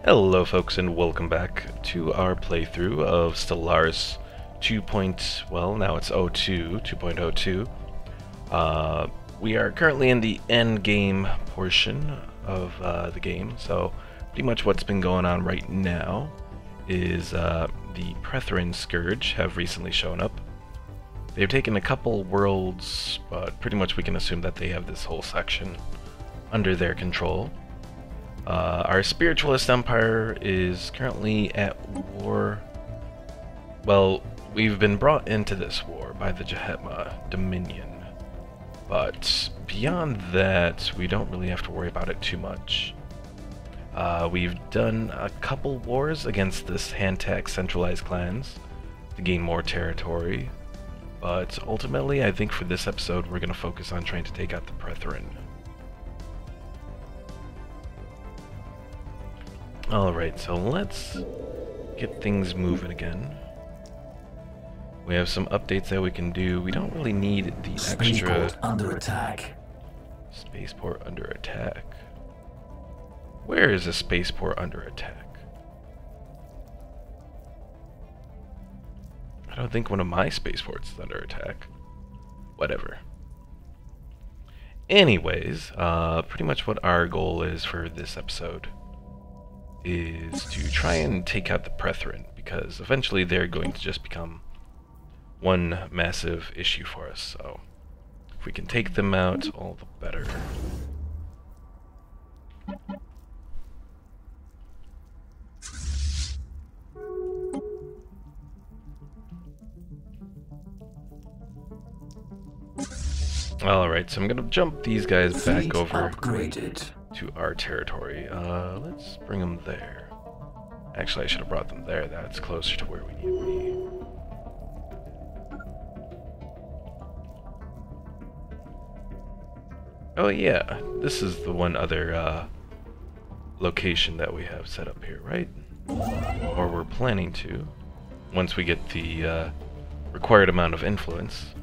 Hello folks and welcome back to our playthrough of Stellaris 2. Well, now it's 2.02. We are currently in the end game portion of the game, so pretty much what's been going on right now is the Prethoryn Scourge have recently shown up. They've taken a couple worlds, but pretty much we can assume that they have this whole section under their control. Our spiritualist empire is currently at war. Well, we've been brought into this war by the Jehetma Dominion, but beyond that, we don't really have to worry about it too much. We've done a couple wars against this hand-tax centralized clans to gain more territory, but ultimately, I think for this episode, we're going to focus on trying to take out the Prethoryn. Alright, so let's get things moving again. We have some updates that we can do. We don't really need the extra... Spaceport under attack. Spaceport under attack. Where is a spaceport under attack? I don't think one of my spaceports is under attack. Whatever. Anyways, pretty much what our goal is for this episode is to try and take out the Prethoryn, because eventually they're going to just become one massive issue for us. So if we can take them out, all the better. Alright, so I'm gonna jump these guys back over to our territory. Let's bring them there. Actually, I should have brought them there. That's closer to where we need to be. Oh yeah, this is the one other location that we have set up here, right? Or we're planning to, once we get the required amount of influence.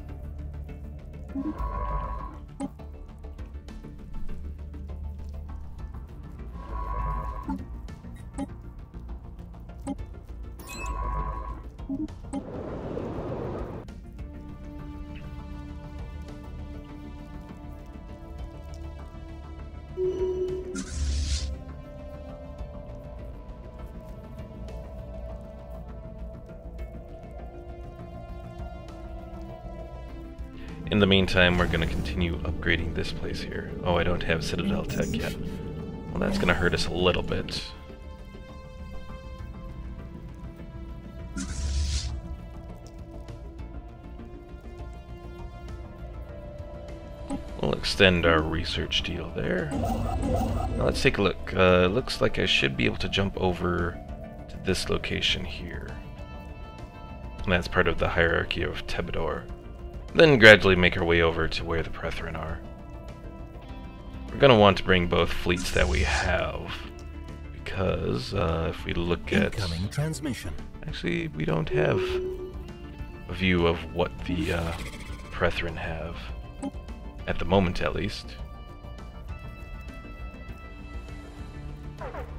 In the meantime, we're going to continue upgrading this place here. Oh, I don't have Citadel Tech yet. Well, that's going to hurt us a little bit. We'll extend our research deal there. Now let's take a look. Looks like I should be able to jump over to this location here. And that's part of the hierarchy of Tebador. Then gradually make our way over to where the Prethoryn are. We're going to want to bring both fleets that we have, because if we look at... Incoming transmission. Actually, we don't have a view of what the Prethoryn have, at the moment at least.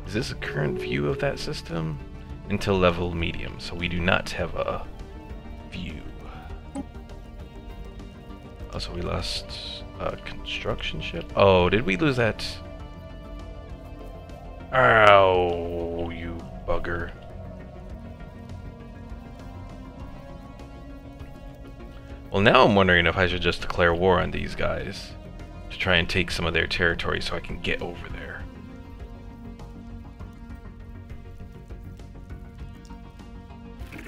Is this a current view of that system? Until level medium, so we do not have a view. Also, we lost a construction ship. Oh, did we lose that? Ow, you bugger. Well, now I'm wondering if I should just declare war on these guys to try and take some of their territory so I can get over there.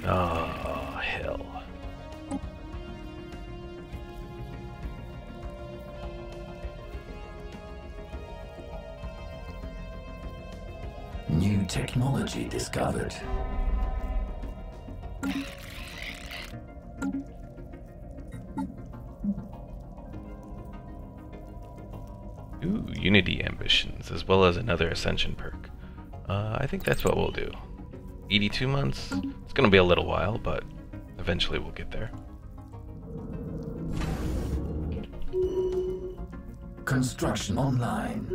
Oh, hell. New technology discovered. Ooh, Unity ambitions, as well as another Ascension perk. I think that's what we'll do. 82 months? It's gonna be a little while, but eventually we'll get there. Construction online.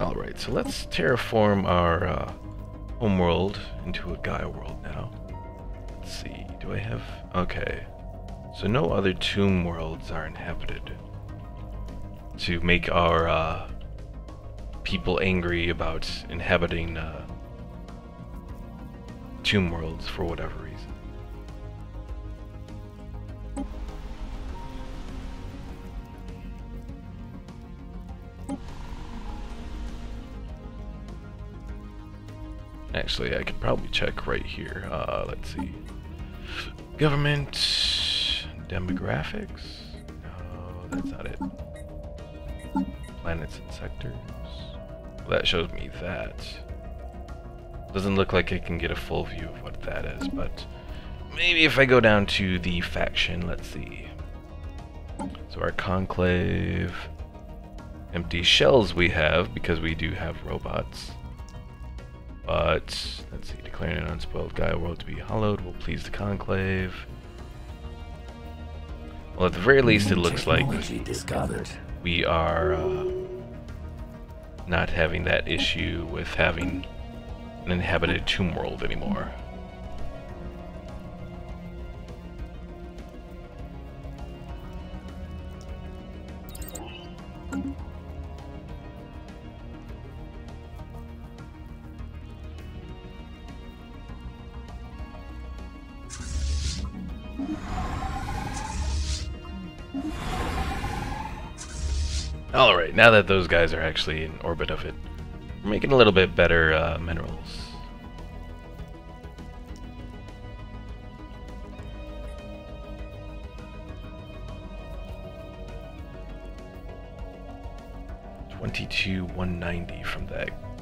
Alright, so let's terraform our homeworld into a Gaia world now. Let's see, do I have... Okay. So no other tomb worlds are inhabited. To make our people angry about inhabiting tomb worlds for whatever reason. Actually, I could probably check right here. Let's see. Government demographics? No, that's not it. Planets and sectors. Well, that shows me that. Doesn't look like I can get a full view of what that is, but maybe if I go down to the faction, let's see. So our conclave, empty shells we have because we do have robots. But let's see, declaring an unspoiled Gaia world to be hallowed will please the conclave. Well, at the very least, it looks like we are not having that issue with having an inhabited tomb world anymore. Alright, now that those guys are actually in orbit of it, we're making a little bit better minerals. $22,190 from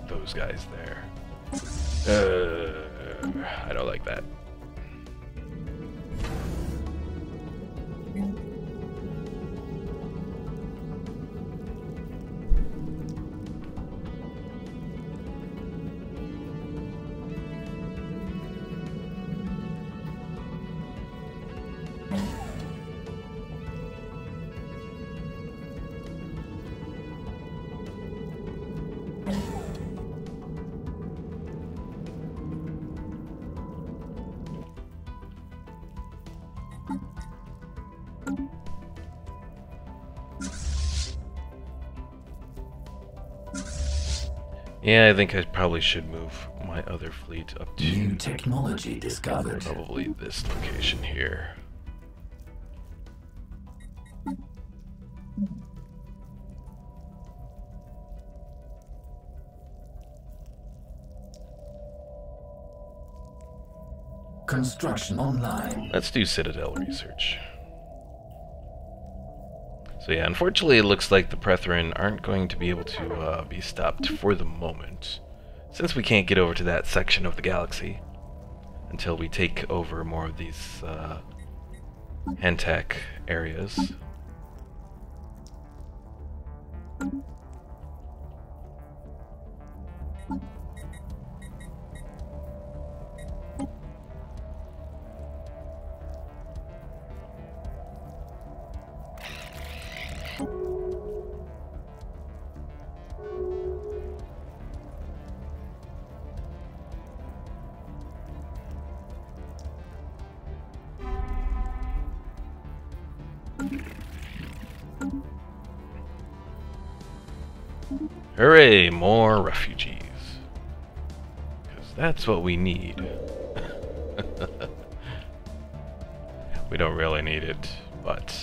those guys there. I don't like that. Yeah, I think I probably should move my other fleet up to new technology discovered. Probably this location here. Construction online. Let's do Citadel research. So yeah, unfortunately it looks like the Prethoryn aren't going to be able to be stopped for the moment, since we can't get over to that section of the galaxy until we take over more of these Hantak areas. Hooray, more refugees. Because that's what we need. We don't really need it, but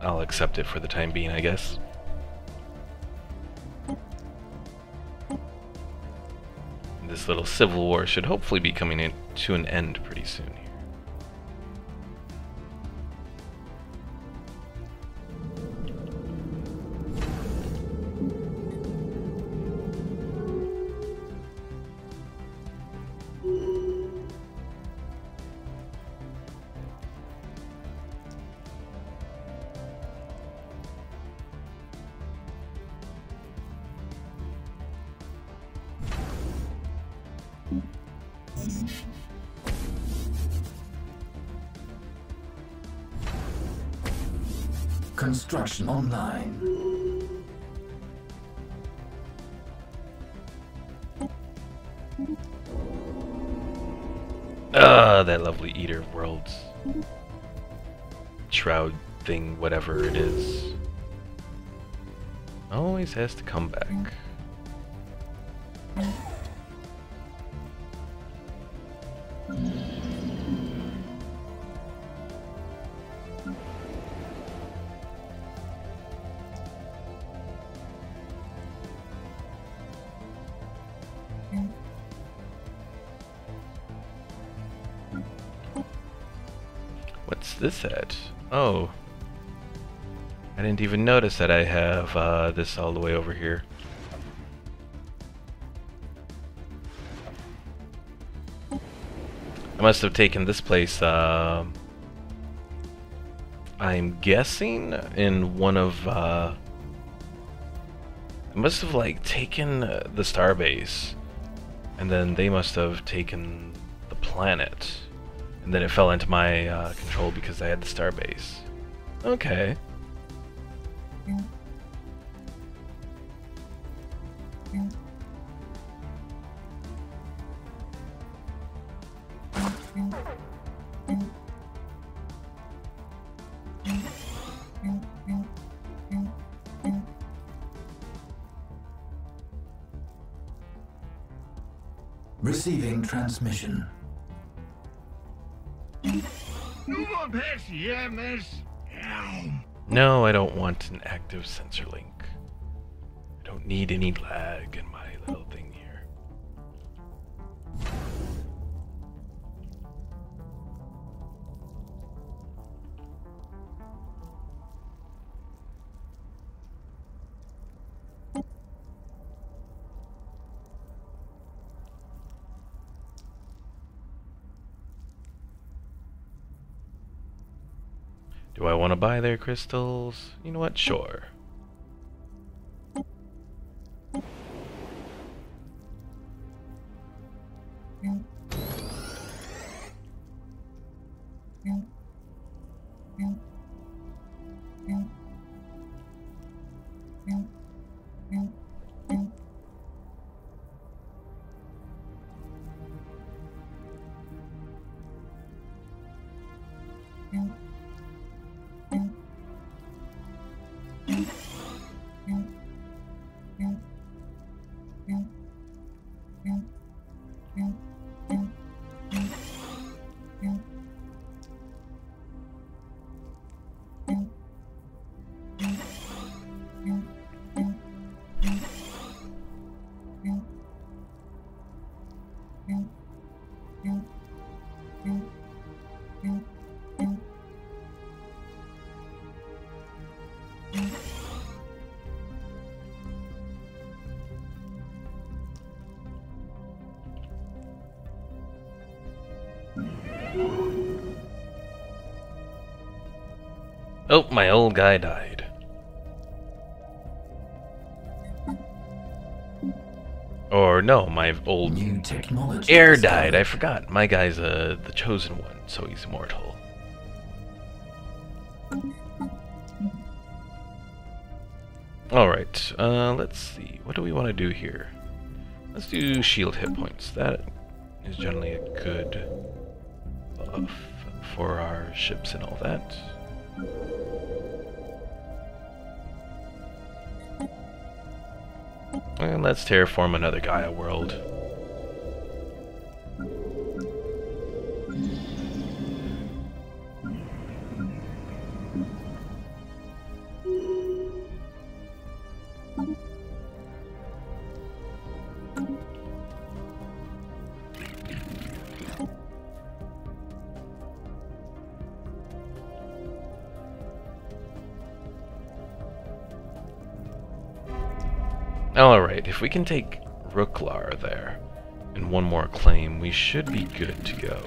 I'll accept it for the time being, I guess. This little civil war should hopefully be coming to an end pretty soon here. Construction online. Ah, that lovely Eater of Worlds. Shroud thing, whatever it is. Always has to come back. What's this at? Oh. I didn't even notice that I have this all the way over here. I must have taken this place, I'm guessing, in one of, I must have, like, taken the starbase, and then they must have taken the planet, and then it fell into my control because I had the starbase. Okay. Receiving transmission. No, I don't want an active sensor link. I don't need any lag in my little thing here. Do I want to buy their crystals? You know what? Sure. Oh, my old guy died. Or no, my old New technology heir discovered. died. I forgot. My guy's the chosen one, so he's immortal. Alright, let's see. What do we want to do here? Let's do shield hit points. That is generally a good buff for our ships and all that. And let's terraform another Gaia world. Alright, if we can take Rooklar there and one more claim, we should be good to go.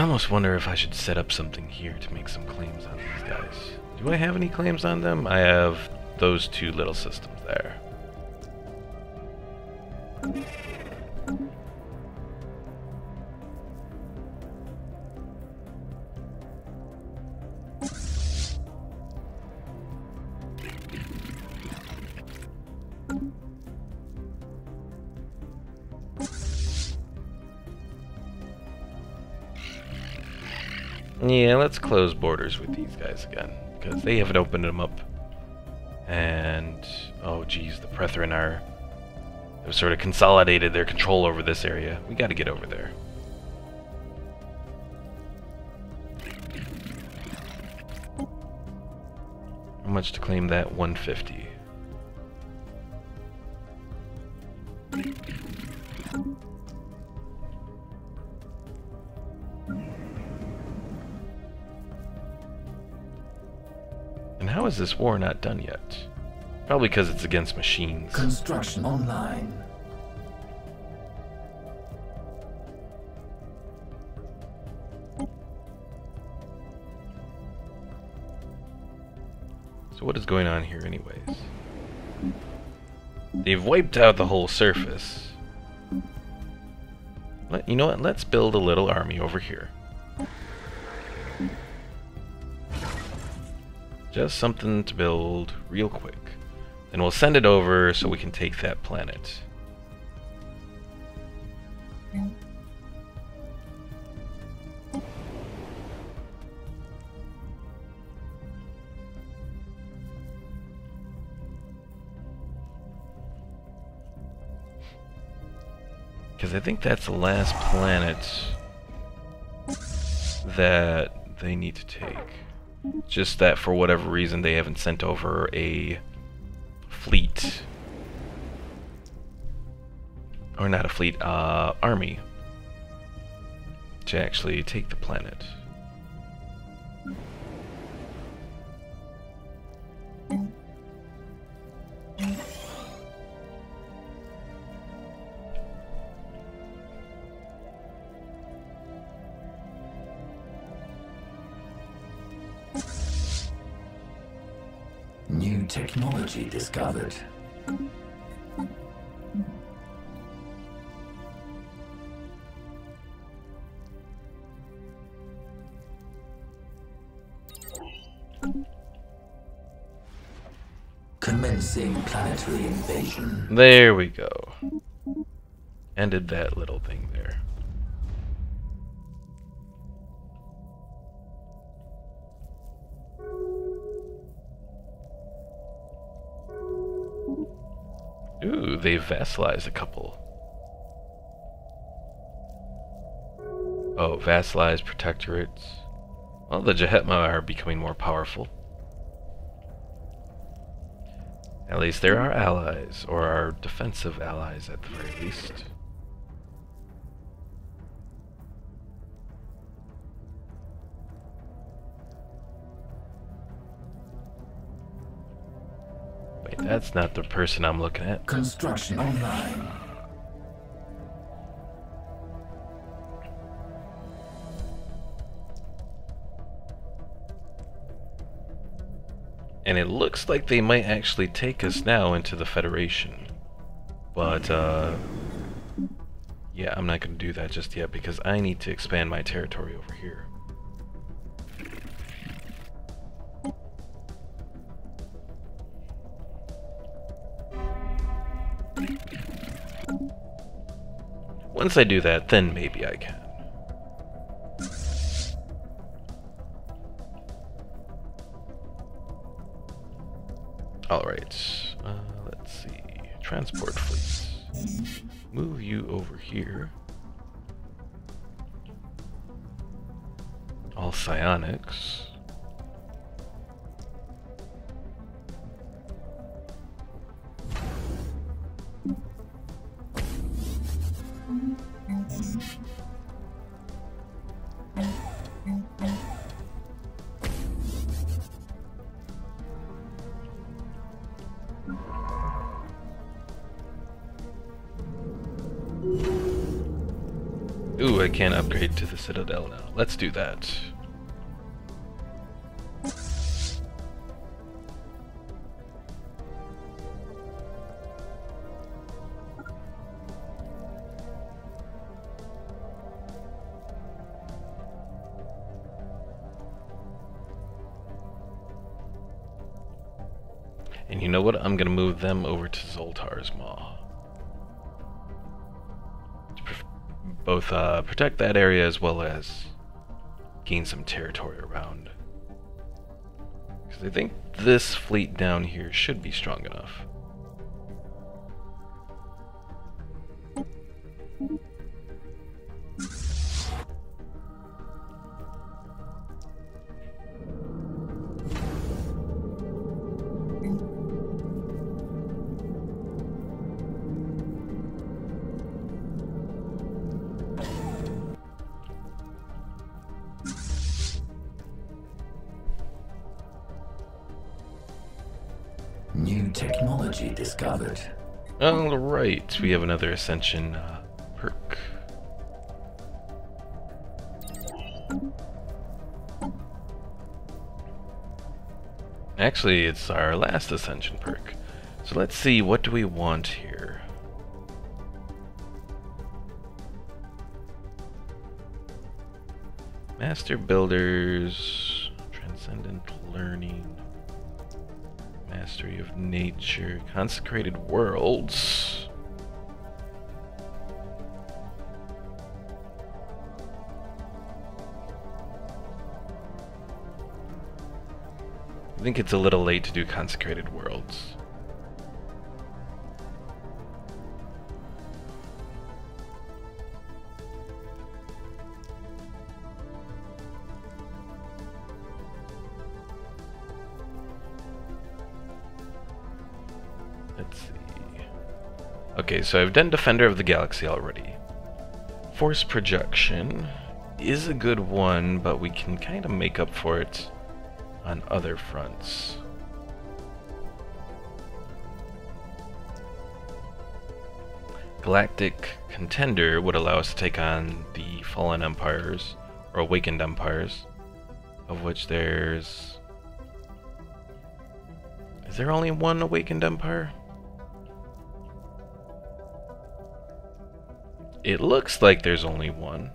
almost wonder if I should set up something here to make some claims on these guys. Do I have any claims on them? I have those two little systems there. Yeah, let's close borders with these guys again, because they haven't opened them up. And, oh geez, the Prethoryn have sort of consolidated their control over this area. We gotta get over there. How much to claim that? 150. And how is this war not done yet? Probably because it's against machines. Construction online. So what is going on here anyways? They've wiped out the whole surface. You know what? Let's build a little army over here. Just something to build real quick. Then we'll send it over so we can take that planet. Because I think that's the last planet that they need to take. Just that for whatever reason they haven't sent over a fleet. Or not a fleet, army. To actually take the planet. New technology discovered. Commencing planetary invasion. There we go. Ended that little thing there. Ooh, they've vassalized a couple. Oh, vassalized protectorates. Well, the Jahetma are becoming more powerful. At least they're our allies, or our defensive allies at the very least. Wait, that's not the person I'm looking at. Construction online. And it looks like they might actually take us now into the Federation. But, yeah, I'm not going to do that just yet because I need to expand my territory over here. Once I do that, then maybe I can. Alright, let's see. Transport fleets. Move you over here. All psionics. Ooh, I can upgrade to the Citadel now. Let's do that. And you know what? I'm gonna move them over to Zoltar's Maw. To both protect that area as well as gain some territory around. Because I think this fleet down here should be strong enough. New technology discovered. Alright, we have another Ascension perk. Actually, it's our last Ascension perk. So let's see, what do we want here? Master Builders, Transcendent Learning, Mastery of Nature, Consecrated Worlds. I think it's a little late to do Consecrated Worlds. Let's see. Okay, so I've done Defender of the Galaxy already. Force Projection is a good one, but we can kind of make up for it on other fronts. Galactic Contender would allow us to take on the Fallen Empires, or Awakened Empires, of which there's... Is there only one Awakened Empire? It looks like there's only one.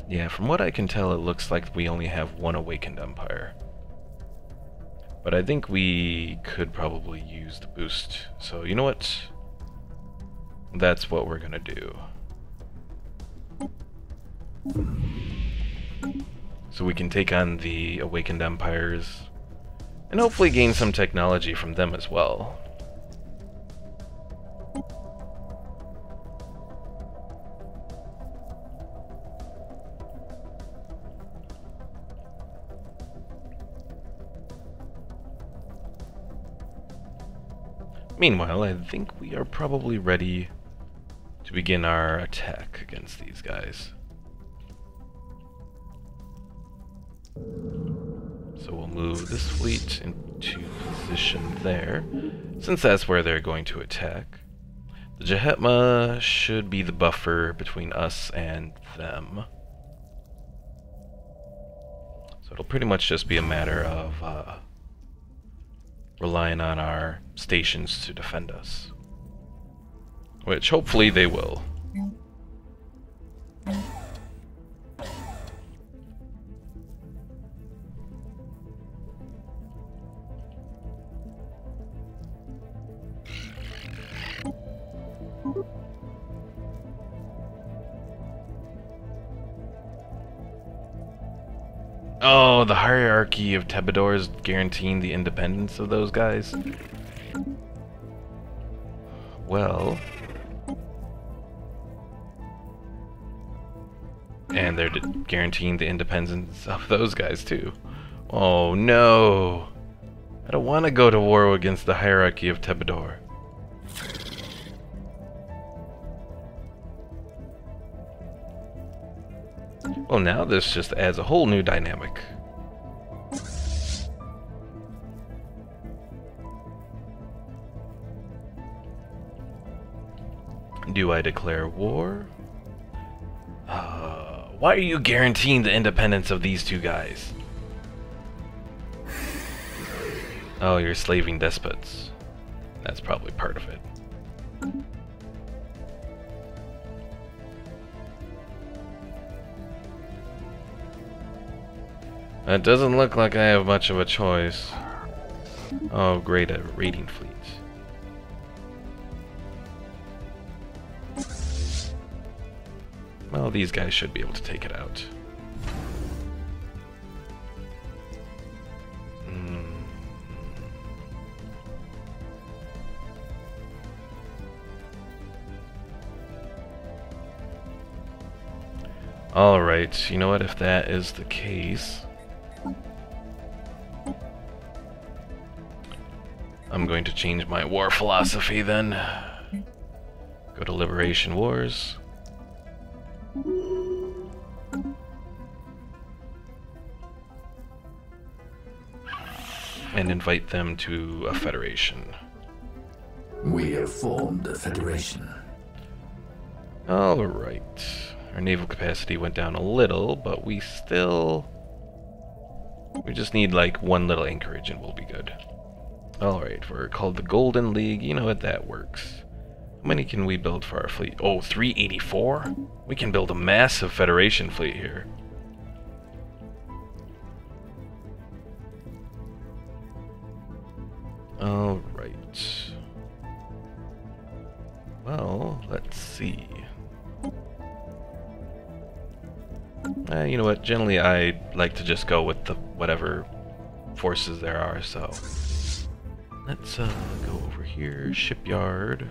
Yeah, from what I can tell, it looks like we only have one Awakened Empire. But I think we could probably use the boost. So, you know what? That's what we're gonna do. So we can take on the Awakened Empires, and hopefully gain some technology from them as well. Meanwhile, I think we are probably ready to begin our attack against these guys. So we'll move this fleet into position there, since that's where they're going to attack. The Jahetma should be the buffer between us and them. So it'll pretty much just be a matter of relying on our stations to defend us. Which hopefully they will. Oh, the hierarchy of Tebador is guaranteeing the independence of those guys? Well... And they're guaranteeing the independence of those guys too. Oh no! I don't want to go to war against the hierarchy of Tebador. Well, now this just adds a whole new dynamic. do I declare war? Why are you guaranteeing the independence of these two guys? Oh, you're slaving despots. That's probably part of it. It doesn't look like I have much of a choice. Oh, great, a raiding fleet. Well, these guys should be able to take it out. Alright, you know what, if that is the case, I'm going to change my war philosophy then. Go to Liberation Wars. And invite them to a federation. We have formed a federation. Alright. Our naval capacity went down a little, but we just need like one little anchorage and we'll be good. Alright, we're called the Golden League. You know what, that works. How many can we build for our fleet? Oh, 384? We can build a massive Federation fleet here. Alright. Well, let's see. You know what, generally I like to just go with the whatever forces there are, so let's go over here, shipyard,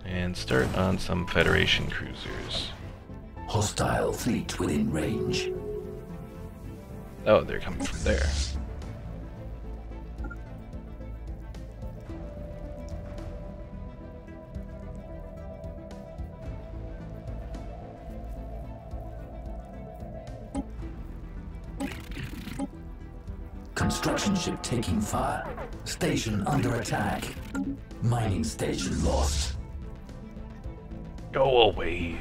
and start on some Federation cruisers. Hostile fleet within range. Oh, they're coming from there. Construction ship taking fire. Station under attack. Mining station lost. Go away.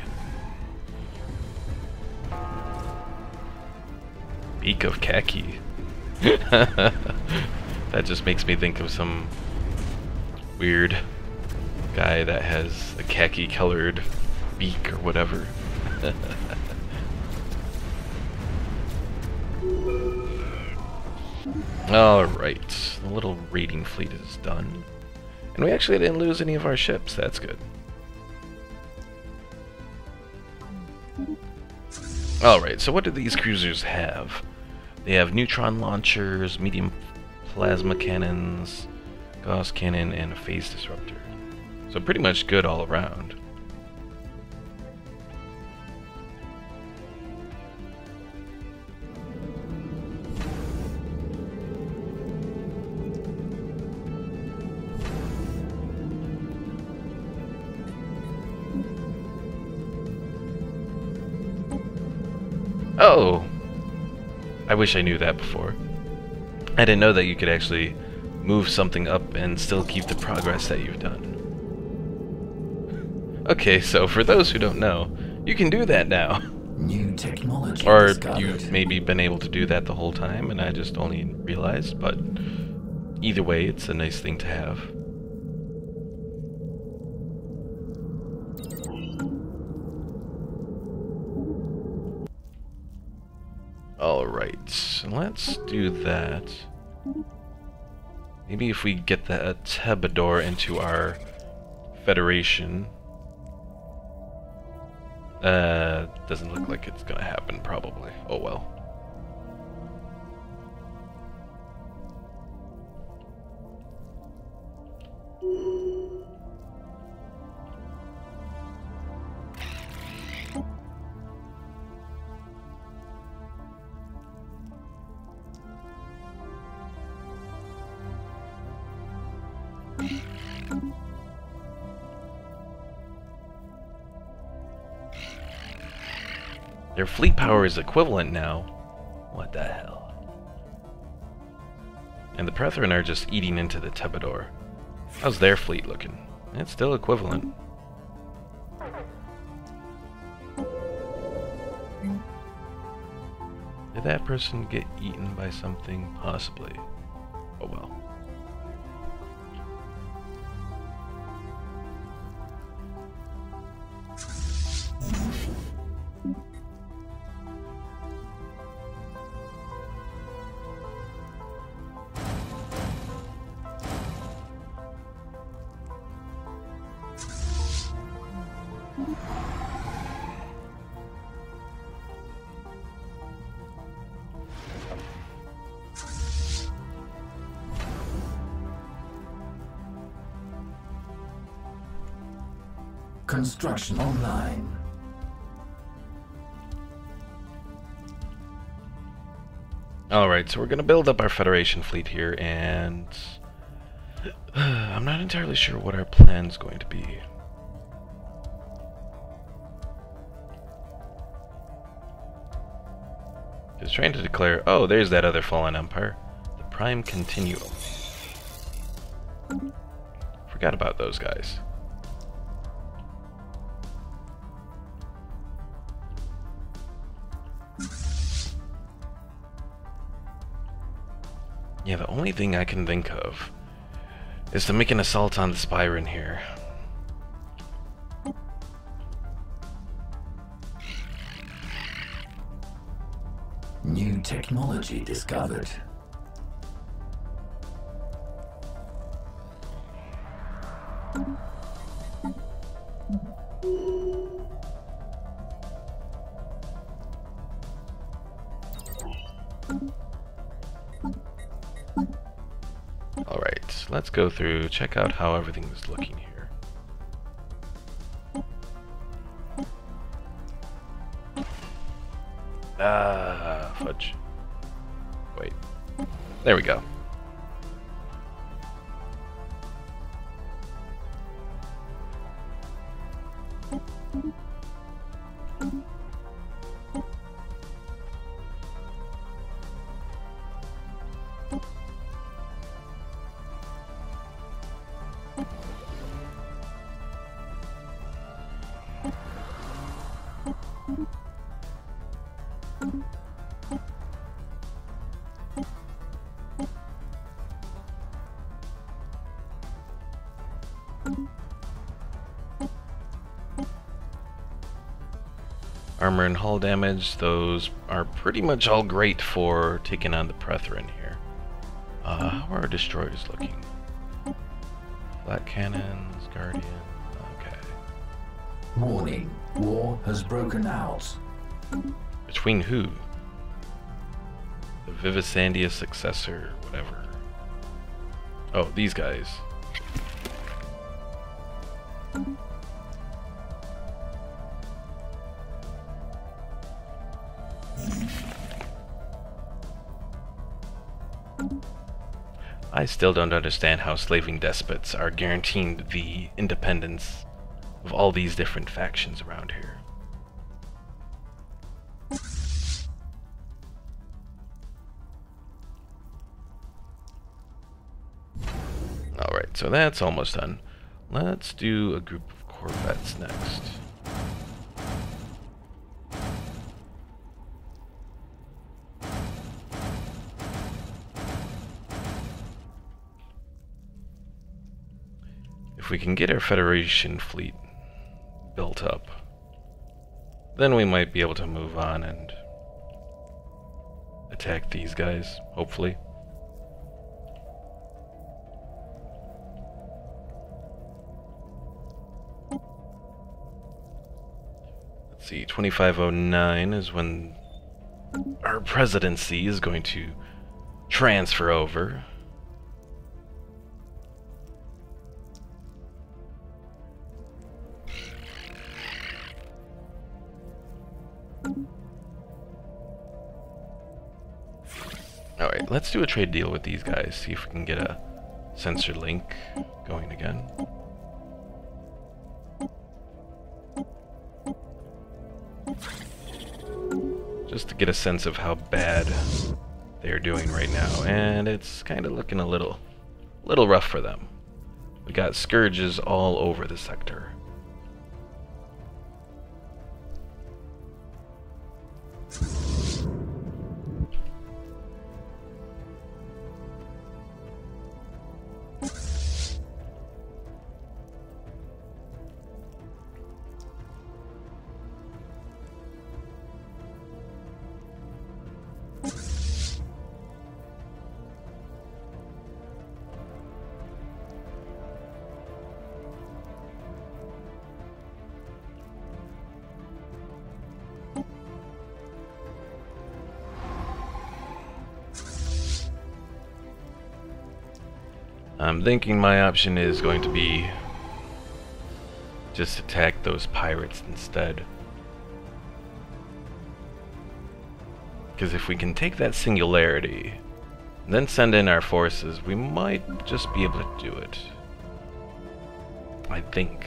Beak of khaki. That just makes me think of some weird guy that has a khaki colored beak or whatever. Alright, the little raiding fleet is done. And we actually didn't lose any of our ships, that's good. Alright, so what do these cruisers have? They have neutron launchers, medium plasma cannons, Gauss cannon, and a phase disruptor. So pretty much good all around. Oh! I wish I knew that before. I didn't know that you could actually move something up and still keep the progress that you've done. Okay, so for those who don't know, you can do that now. New technology Or discovered. you've maybe been able to do that the whole time and I just only realized, but either way, it's a nice thing to have. Alright, let's do that. Maybe if we get the Tebador into our Federation. Doesn't look like it's gonna happen, probably. Oh well. Their fleet power is equivalent now. What the hell? And the Prethoryn are just eating into the Tebador. How's their fleet looking? It's still equivalent. Did that person get eaten by something? Possibly. Oh well. Construction online. Alright, so we're going to build up our Federation fleet here, and I'm not entirely sure what our plan's going to be. Just trying to declare, oh, there's that other fallen empire, the Prime Continuum. Forgot about those guys. Yeah, the only thing I can think of is to make an assault on the Spyron here. New technology discovered. Alright, let's go through, check out how everything is looking here. Ah, fudge. Wait. There we go. Armor and hull damage, those are pretty much all great for taking on the Prethoryn here. How are our destroyers looking? Flat cannons, Guardian, okay. Warning, war has broken out. Between who? The Vivisandia successor, whatever. Oh, these guys. I still don't understand how slaving despots are guaranteeing the independence of all these different factions around here. Alright, so that's almost done. Let's do a group of corvettes next. If we can get our Federation fleet built up, then we might be able to move on and attack these guys, hopefully. Let's see, 2509 is when our presidency is going to transfer over. Alright, let's do a trade deal with these guys, see if we can get a sensor link going again. Just to get a sense of how bad they're doing right now, and it's kind of looking a little rough for them. We got scourges all over the sector. I'm thinking my option is going to be just attack those pirates instead. Because if we can take that singularity, and then send in our forces, we might just be able to do it. I think.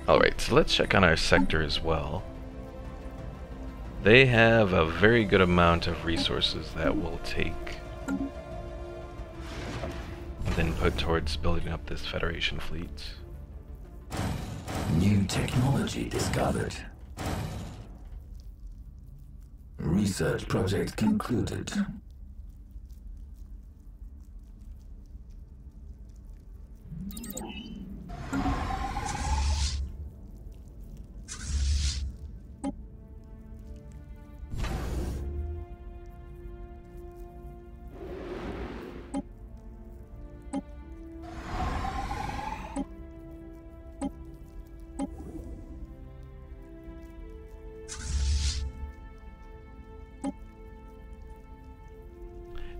Alright, so let's check on our sector as well. They have a very good amount of resources that we'll take and then put towards building up this Federation fleet. New technology discovered. Research project concluded.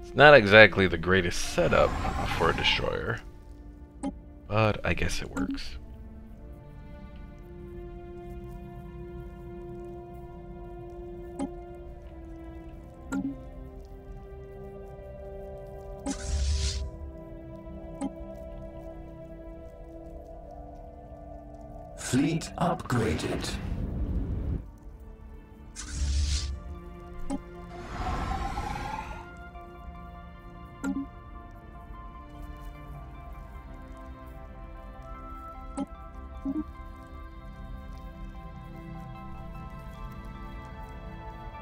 It's not exactly the greatest setup for a destroyer, but I guess it works. Fleet upgraded.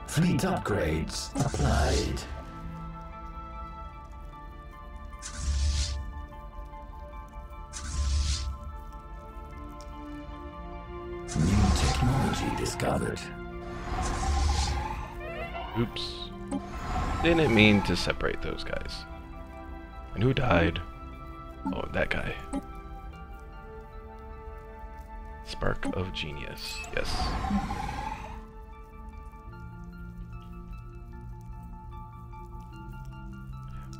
Fleet upgrades applied. New technology discovered. Oops. Didn't mean to separate those guys. And who died? Oh, that guy. Spark of Genius. Yes.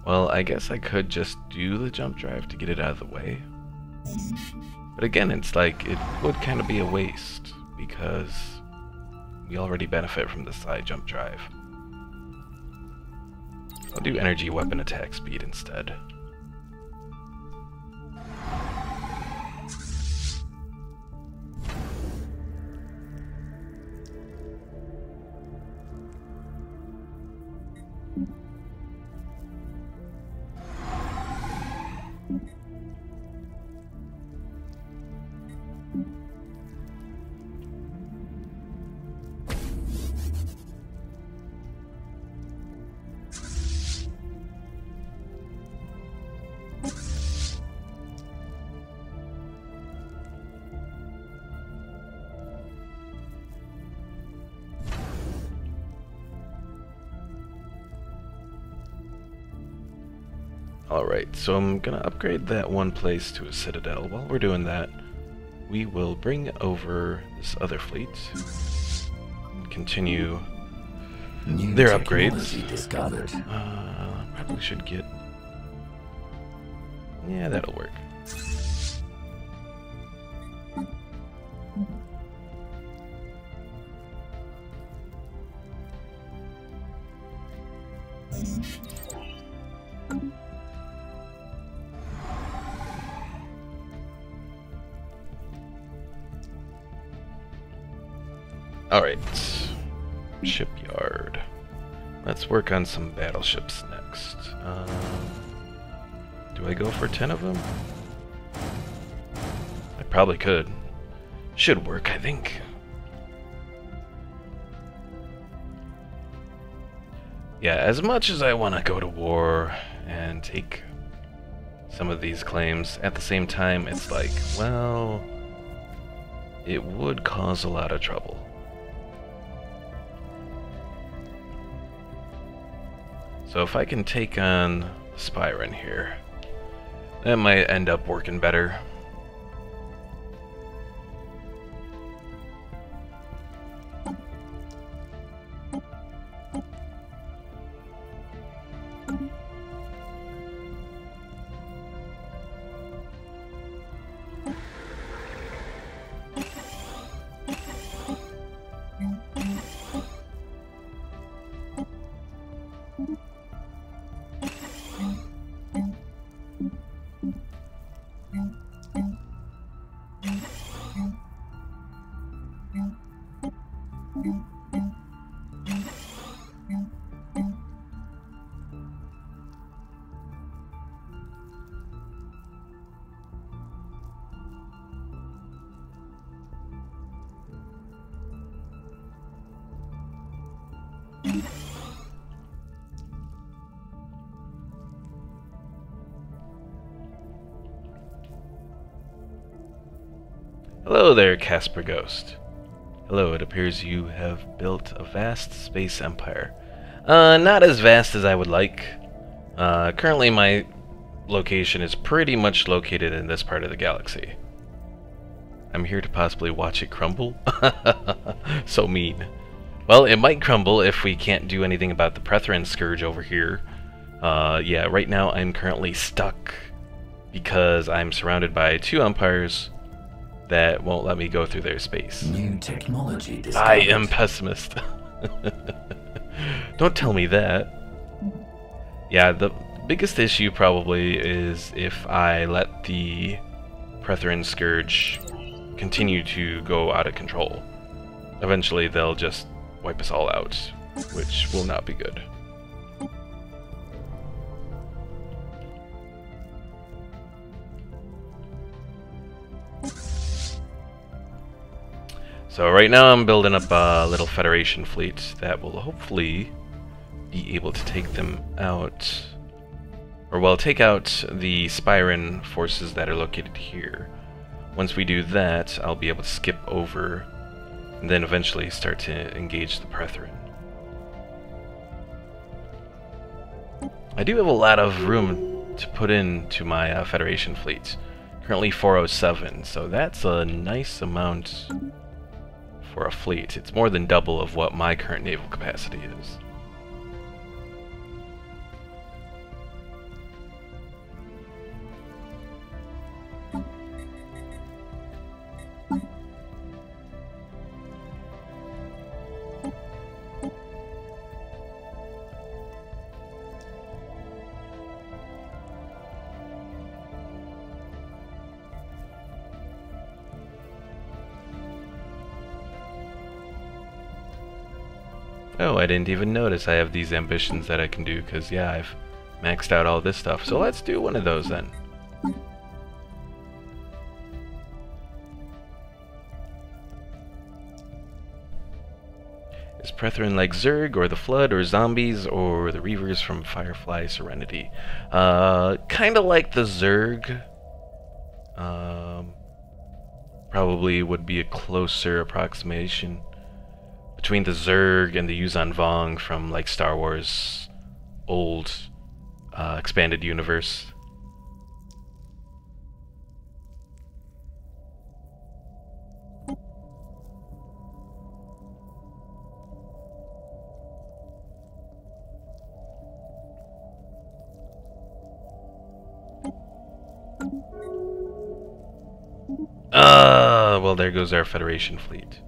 Well, I guess I could just do the jump drive to get it out of the way. But again, it's like, it would kind of be a waste, because we already benefit from the side jump drive. I'll do energy weapon attack speed instead. Alright, so I'm gonna upgrade that one place to a citadel. While we're doing that, we will bring over this other fleet and continue their upgrades. Discovered. Probably should get... yeah, that'll work. Alright. Shipyard. Let's work on some battleships next. Do I go for 10 of them? I probably could. Should work, I think. Yeah, as much as I want to go to war and take some of these claims, at the same time, it's like, well, it would cause a lot of trouble. So if I can take on the Prethoryn here, that might end up working better. Hello there, Casper Ghost. Hello, it appears you have built a vast space empire. Not as vast as I would like. Currently my location is pretty much located in this part of the galaxy. I'm here to possibly watch it crumble? So mean. Well, it might crumble if we can't do anything about the Prethoryn Scourge over here. Yeah, right now I'm currently stuck because I'm surrounded by 2 empires that won't let me go through their space. New technology discovered. I am pessimist. Don't tell me that. Yeah, the biggest issue probably is if I let the Prethoryn Scourge continue to go out of control. Eventually they'll just wipe us all out, which will not be good. So right now I'm building up a little Federation fleet that will hopefully be able to take them out, or well, take out the Prethoryn forces that are located here. Once we do that, I'll be able to skip over and then eventually start to engage the Prethoryn. I do have a lot of room to put into my Federation fleet. Currently 407, so that's a nice amount for a fleet. It's more than double of what my current naval capacity is. Oh, I didn't even notice I have these ambitions that I can do, because yeah, I've maxed out all this stuff. So let's do one of those then. Is Prethoryn like Zerg, or the Flood, or zombies, or the Reavers from Firefly Serenity? Kinda like the Zerg. Probably would be a closer approximation between the Zerg and the Yuuzhan Vong from like Star Wars old expanded universe. Well, there goes our Federation fleet.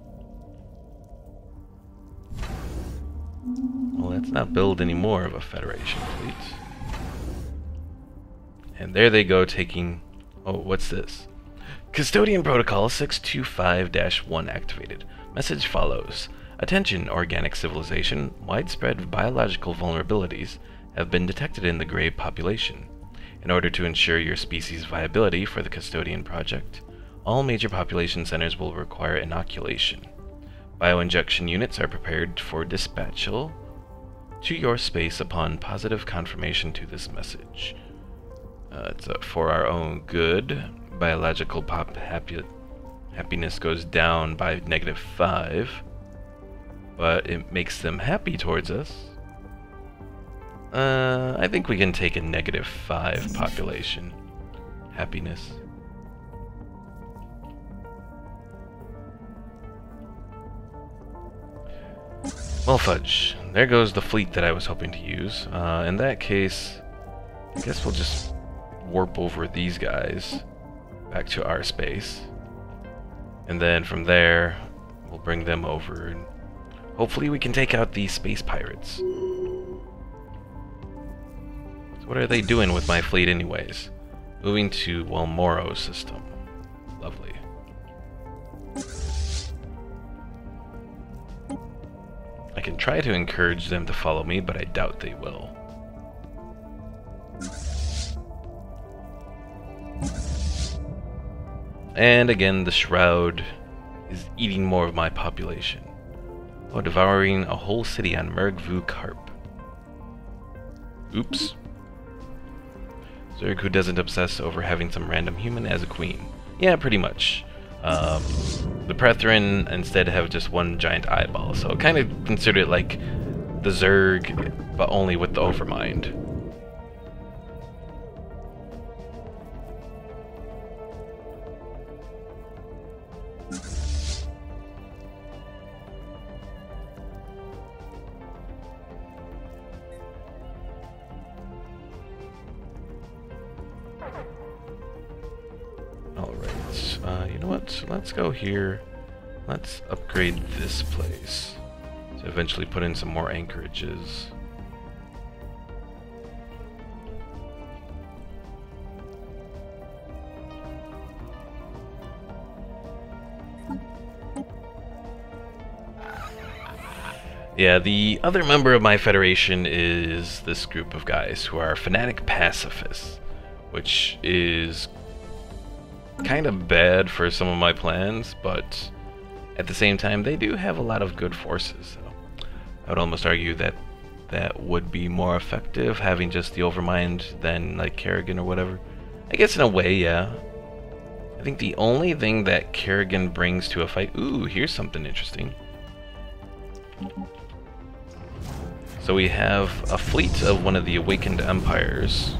Well, let's not build any more of a Federation fleet. And there they go, taking... Oh, what's this? Custodian Protocol 625-1 activated. Message follows. Attention, organic civilization. Widespread biological vulnerabilities have been detected in the Grey population. In order to ensure your species' viability for the Custodian Project, all major population centers will require inoculation. Bioinjection units are prepared for dispatchal to your space upon positive confirmation to this message. It's for our own good. Biological happiness goes down by -5, but it makes them happy towards us. I think we can take a -5 population happiness. Well, fudge. There goes the fleet that I was hoping to use. In that case, I guess we'll just warp over these guys back to our space. And then from there, we'll bring them over. And hopefully we can take out these space pirates. So what are they doing with my fleet anyways? Moving to Walmoro system. Lovely. I can try to encourage them to follow me, but I doubt they will. And again, the Shroud is eating more of my population. Oh, devouring a whole city on Mergvu Carp. Oops. Zerg who doesn't obsess over having some random human as a queen. Yeah, pretty much. The Prethoryn instead have just one giant eyeball, so kind of consider it like the Zerg, but only with the Overmind. Alright, you know what? Let's go here. Let's upgrade this place to eventually put in some more anchorages. Yeah, the other member of my Federation is this group of guys who are fanatic pacifists, which is kind of bad for some of my plans, but at the same time they do have a lot of good forces, so I would almost argue that that would be more effective, having just the Overmind than like Kerrigan or whatever. I guess in a way, yeah. I think the only thing that Kerrigan brings to a fight... Ooh, here's something interesting. So we have a fleet of one of the Awakened Empires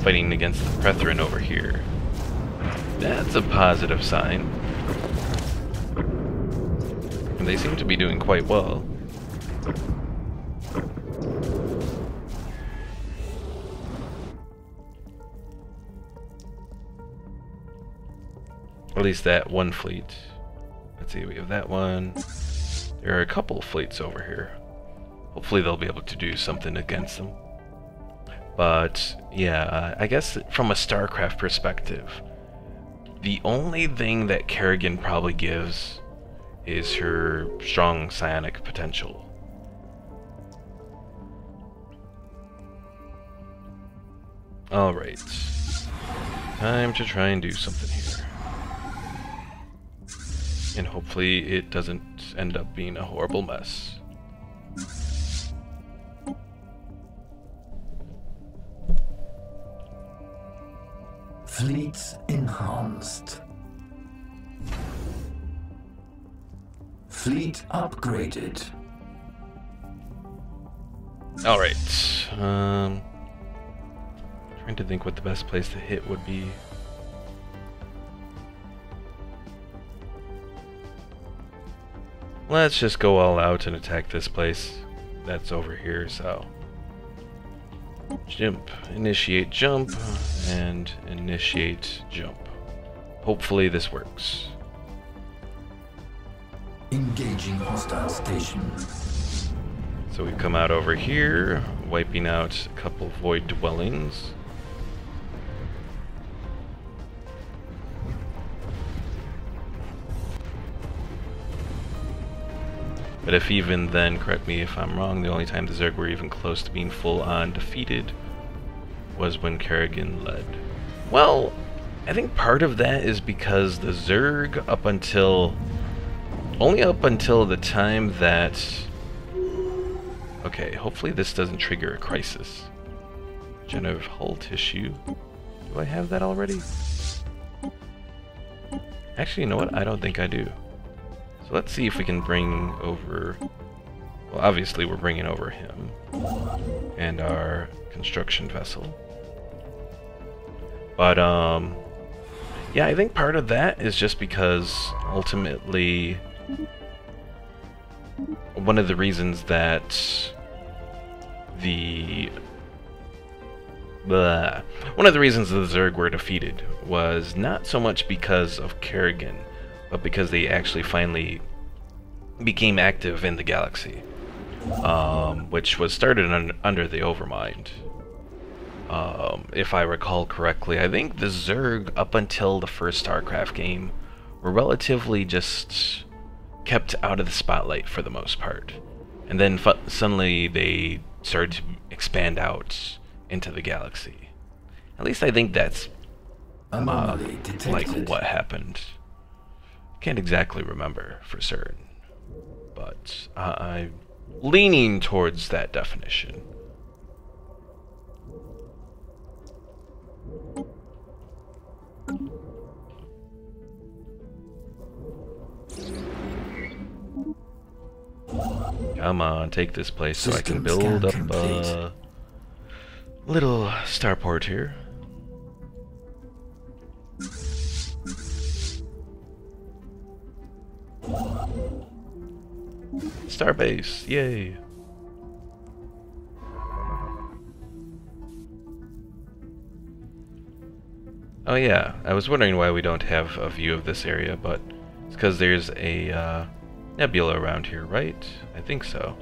fighting against the Prethoryn over here. That's a positive sign. And they seem to be doing quite well. At least that one fleet. Let's see, we have that one. There are a couple of fleets over here. Hopefully they'll be able to do something against them. But yeah, I guess from a StarCraft perspective, the only thing that Kerrigan probably gives is her strong psionic potential. Alright. Time to try and do something here. And hopefully it doesn't end up being a horrible mess. Fleet enhanced. Fleet upgraded. Alright. Trying to think what the best place to hit would be. Let's just go all out and attack this place that's over here, so... Jump, initiate jump, and initiate jump. Hopefully this works. Engaging hostile station. So we come out over here, wiping out a couple void dwellings. But if even then, correct me if I'm wrong, the only time the Zerg were even close to being full-on defeated was when Kerrigan led. Well, I think part of that is because the Zerg only up until the time that... Okay, hopefully this doesn't trigger a crisis. Regenerative hull tissue. Do I have that already? Actually, you know what? I don't think I do. So let's see if we can bring over... Well, obviously we're bringing over him. And our construction vessel. But, yeah, I think part of that is just because, ultimately, one of the reasons that one of the reasons the Zerg were defeated was not so much because of Kerrigan, but because they actually finally became active in the galaxy, which was started under the Overmind. If I recall correctly, I think the Zerg, up until the first StarCraft game, were relatively just kept out of the spotlight for the most part. And then suddenly they started to expand out into the galaxy. At least I think that's like what happened. Can't exactly remember for certain, but I'm leaning towards that definition. Come on, take this place so I can build up a little starport here. Starbase, yay! Oh yeah, I was wondering why we don't have a view of this area, but it's because there's a nebula around here, right? I think so.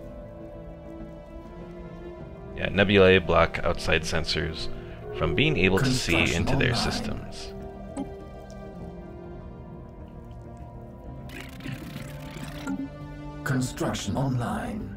Yeah, nebulae block outside sensors from being able to see into their systems. Construction online.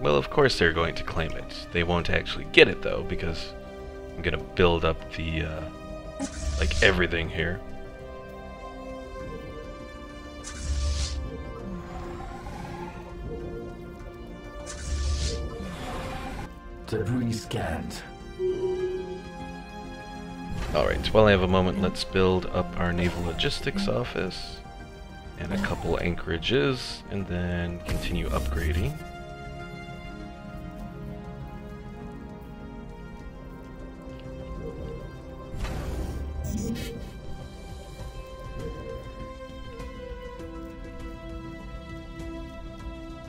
Well, of course they're going to claim it. They won't actually get it, though, because I'm gonna build up the, like, everything here. Debris scanned. Alright, while I have a moment, let's build up our naval logistics office and a couple anchorages, and then continue upgrading.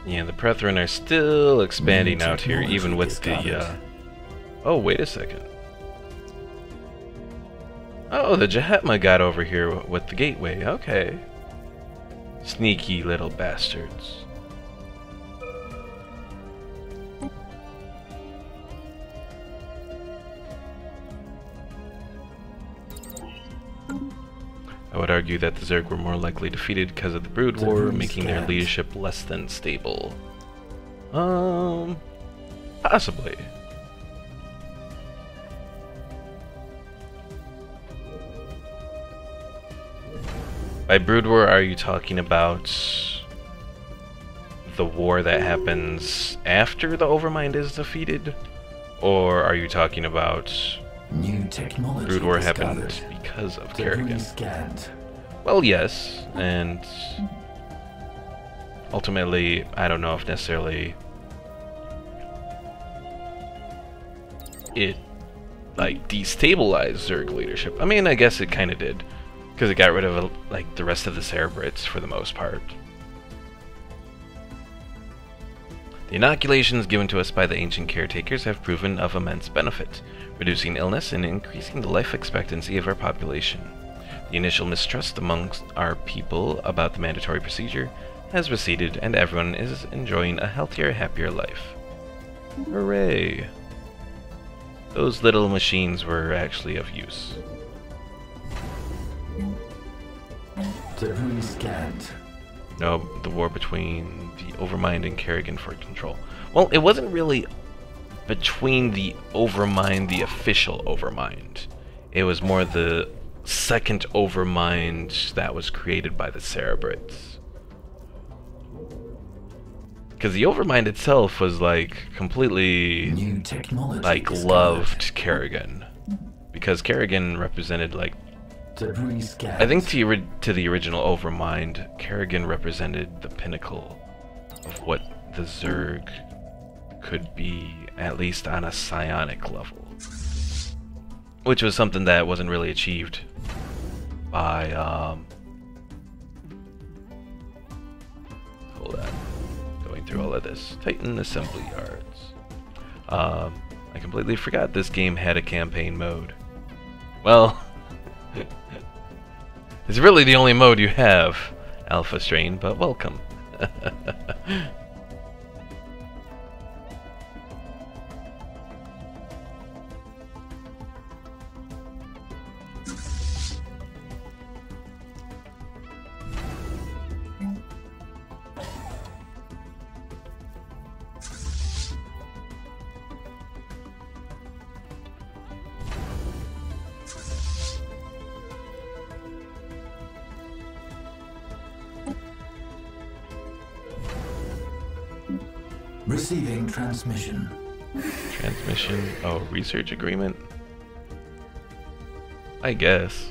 Yeah, the Prethoryn are still expanding out here, even with the, Oh, wait a second. Oh, the Jahatma got over here with the gateway, okay. Sneaky little bastards. I would argue that the Zerg were more likely defeated because of the Brood War, making their leadership less than stable. Possibly. By Brood War, are you talking about the war that happens after the Overmind is defeated? Or are you talking about New technology Brood War discovered. happened because of Debris Kerrigan? scanned. Well, yes, and ultimately, I don't know if necessarily it, like, destabilized Zerg leadership. I mean, I guess it kind of did, because it got rid of, like, the rest of the Cerebrits for the most part. The inoculations given to us by the ancient caretakers have proven of immense benefit, reducing illness and increasing the life expectancy of our population. The initial mistrust amongst our people about the mandatory procedure has receded and everyone is enjoying a healthier, happier life. Hooray! Those little machines were actually of use. Debris scanned. No, the war between the Overmind and Kerrigan for control. Well, it wasn't really between the Overmind, the official Overmind. It was more the second Overmind that was created by the Cerebrits. Because the Overmind itself was like completely New technology like discovered. loved Kerrigan. Because Kerrigan represented like Debris scanned. I think to the original Overmind, Kerrigan represented the pinnacle of what the Zerg could be, at least on a psionic level. Which was something that wasn't really achieved by, hold on, going through all of this. Titan Assembly Yards. I completely forgot this game had a campaign mode. Well, it's really the only mode you have, Alpha Strain, but welcome. Receiving transmission. Transmission, oh, research agreement? I guess.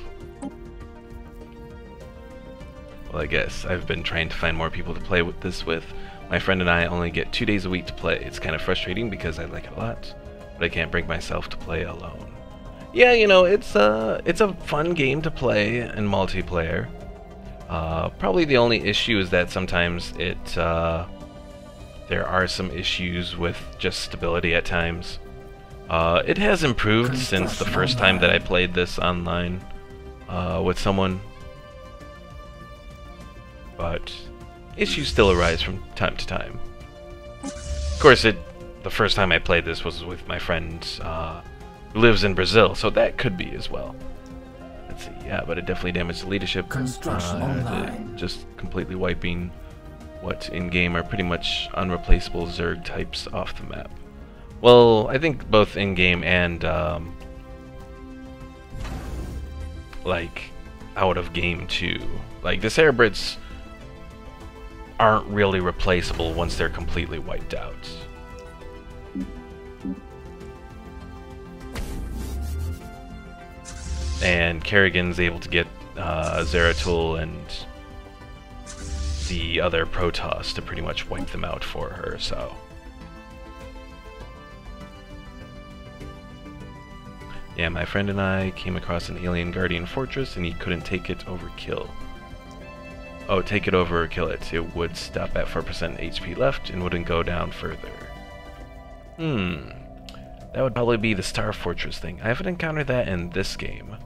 Well, I guess. I've been trying to find more people to play with this with. My friend and I only get 2 days a week to play. It's kind of frustrating because I like it a lot, but I can't bring myself to play alone. Yeah, you know, it's a fun game to play in multiplayer. Probably the only issue is that sometimes there are some issues with just stability at times. It has improved since the first time that I played this online with someone, but issues still arise from time to time. Of course, the first time I played this was with my friend who lives in Brazil, so that could be as well. Let's see, yeah, but it definitely damaged the leadership. Construction online. Just completely wiping what in-game are pretty much unreplaceable Zerg types off the map. Well, I think both in-game and like out of game too. Like the Cerebrits aren't really replaceable once they're completely wiped out. And Kerrigan's able to get Zeratul and the other Protoss to pretty much wipe them out for her, so. Yeah, my friend and I came across an alien guardian fortress and he couldn't take it over kill. Oh, take it over or kill it. It would stop at 4% HP left and wouldn't go down further. That would probably be the Star Fortress thing. I haven't encountered that in this game.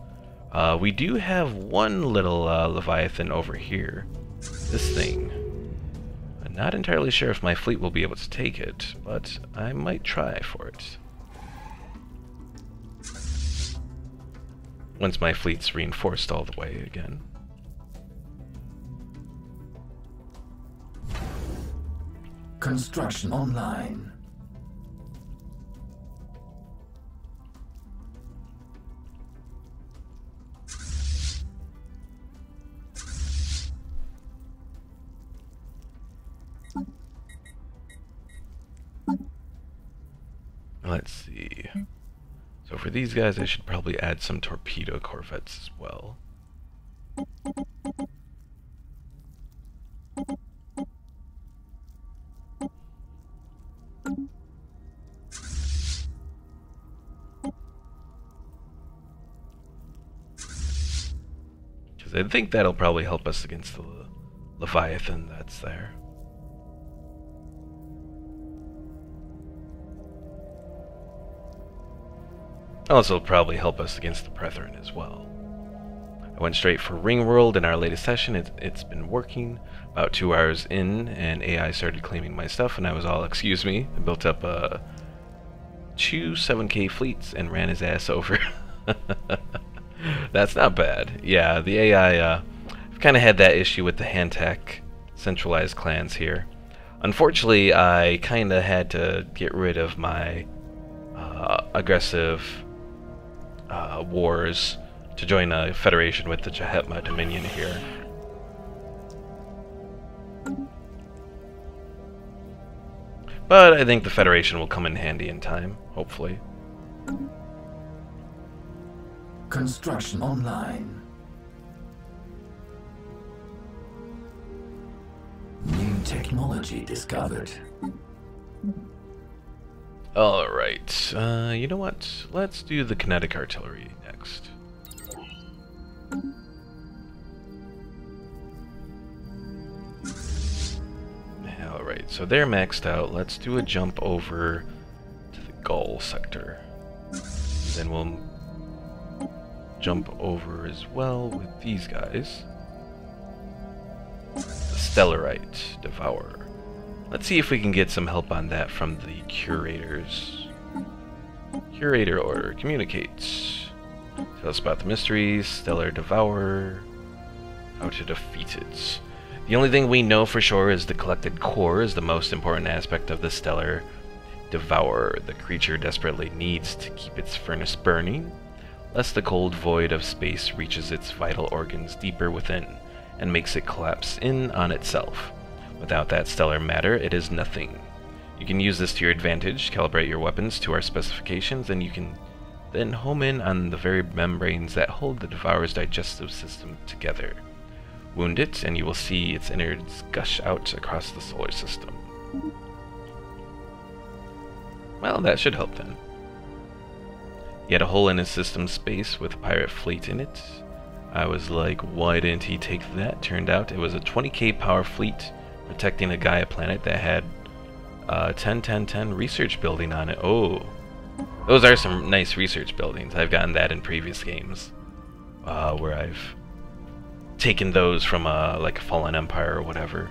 We do have one little Leviathan over here. This thing. I'm not entirely sure if my fleet will be able to take it, but I might try for it. Once my fleet's reinforced all the way again. Construction online. Let's see. So for these guys, I should probably add some torpedo corvettes as well. Because I think that'll probably help us against the Leviathan that's there. Also, it'll probably help us against the Prethoryn as well. I went straight for Ring World in our latest session. It's been working. About 2 hours in, and AI started claiming my stuff, and I was all, excuse me. I built up 2 7K fleets and ran his ass over. That's not bad. Yeah, the AI, I've kind of had that issue with the Hantak centralized clans here. Unfortunately, I kind of had to get rid of my aggressive wars to join a federation with the Jahetma Dominion here. But I think the Federation will come in handy in time, hopefully. Construction online. New technology discovered. Alright, you know what? Let's do the kinetic artillery next. Alright, so they're maxed out. Let's do a jump over to the Gaul sector. Then we'll jump over as well with these guys. The Stellarite Devourer. Let's see if we can get some help on that from the Curators. Curator order communicates. Tell us about the mysteries, Stellar Devourer, how to defeat it. The only thing we know for sure is the collected core is the most important aspect of the Stellar Devourer. The creature desperately needs to keep its furnace burning, lest the cold void of space reaches its vital organs deeper within and makes it collapse in on itself. Without that stellar matter, it is nothing. You can use this to your advantage, calibrate your weapons to our specifications, and you can then home in on the very membranes that hold the Devourer's digestive system together. Wound it, and you will see its innards gush out across the solar system. Well, that should help then. He had a hole in his system space with a pirate fleet in it. I was like, why didn't he take that? Turned out it was a 20k power fleet protecting a Gaia planet that had 10-10-10 research building on it. Oh, those are some nice research buildings. I've gotten that in previous games where I've taken those from like a Fallen Empire or whatever.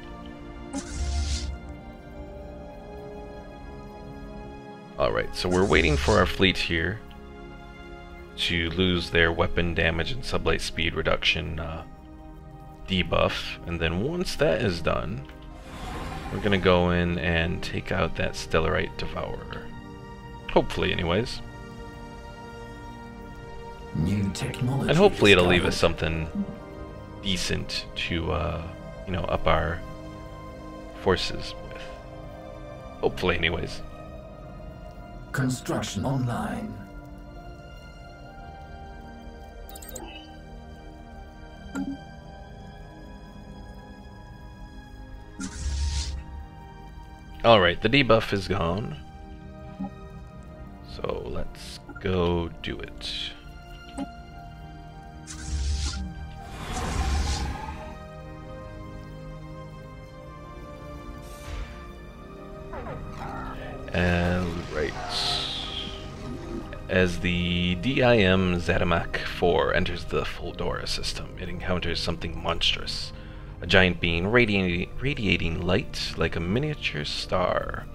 Alright, so we're waiting for our fleet here to lose their weapon damage and sublight speed reduction debuff, and then once that is done, we're gonna go in and take out that Stellarite Devourer. Hopefully, anyways. New technology and hopefully it'll discovered. leave us something decent to, you know, up our forces with. Hopefully, anyways. Construction online. Alright, the debuff is gone. So let's go do it. Right. As the DIM Zadamak 4 enters the Fuldora system, it encounters something monstrous. A giant being radiating light like a miniature star.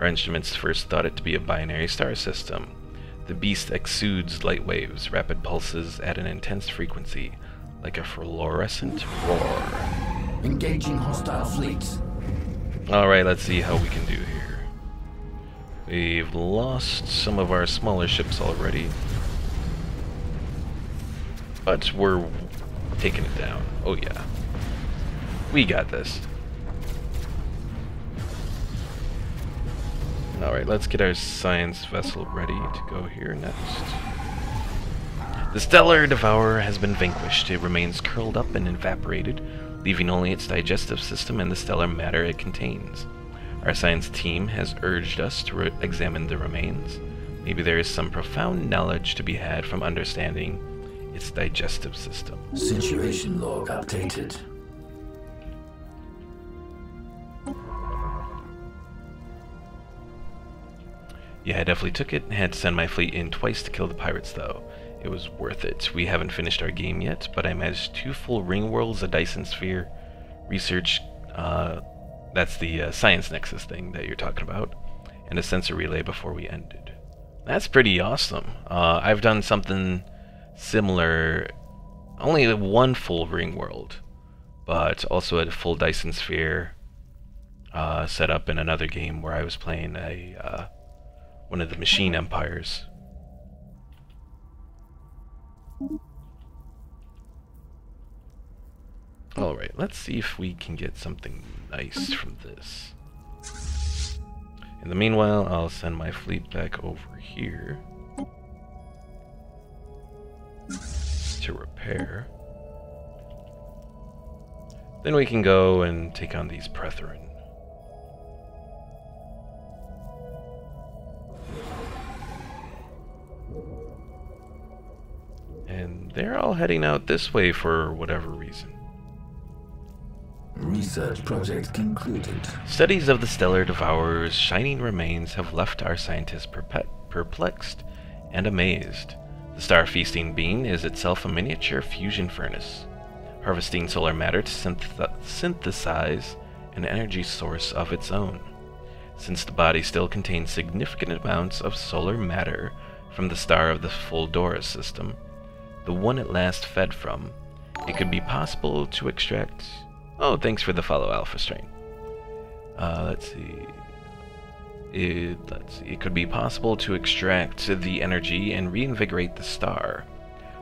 Our instruments first thought it to be a binary star system. The beast exudes light waves, rapid pulses at an intense frequency, like a fluorescent roar. Engaging hostile fleets. Alright, let's see how we can do here. We've lost some of our smaller ships already, but we're taking it down. Oh yeah. We got this. Alright, let's get our science vessel ready to go here next. The Stellar Devourer has been vanquished. It remains curled up and evaporated, leaving only its digestive system and the stellar matter it contains. Our science team has urged us to examine the remains. Maybe there is some profound knowledge to be had from understanding its digestive system. Situation log updated. Yeah, I definitely took it and had to send my fleet in twice to kill the pirates, though. it was worth it. We haven't finished our game yet, but I managed 2 full ring worlds, a Dyson sphere, research, that's the science nexus thing that you're talking about, and a sensor relay before we ended. That's pretty awesome. I've done something similar, only 1 full ring world, but also a full Dyson sphere set up in another game where I was playing one of the machine empires. Alright, let's see if we can get something nice from this. In the meanwhile, I'll send my fleet back over here to repair. Then we can go and take on these Prethoryn. And they're all heading out this way for whatever reason. Research project concluded. Studies of the stellar devourer's shining remains have left our scientists perplexed and amazed. The star-feasting being is itself a miniature fusion furnace, harvesting solar matter to synthesize an energy source of its own. Since the body still contains significant amounts of solar matter from the star of the Fulldora system, the one it last fed from, it could be possible to extract... Oh, thanks for the follow, Alpha Strain. Let's see. It could be possible to extract the energy and reinvigorate the star.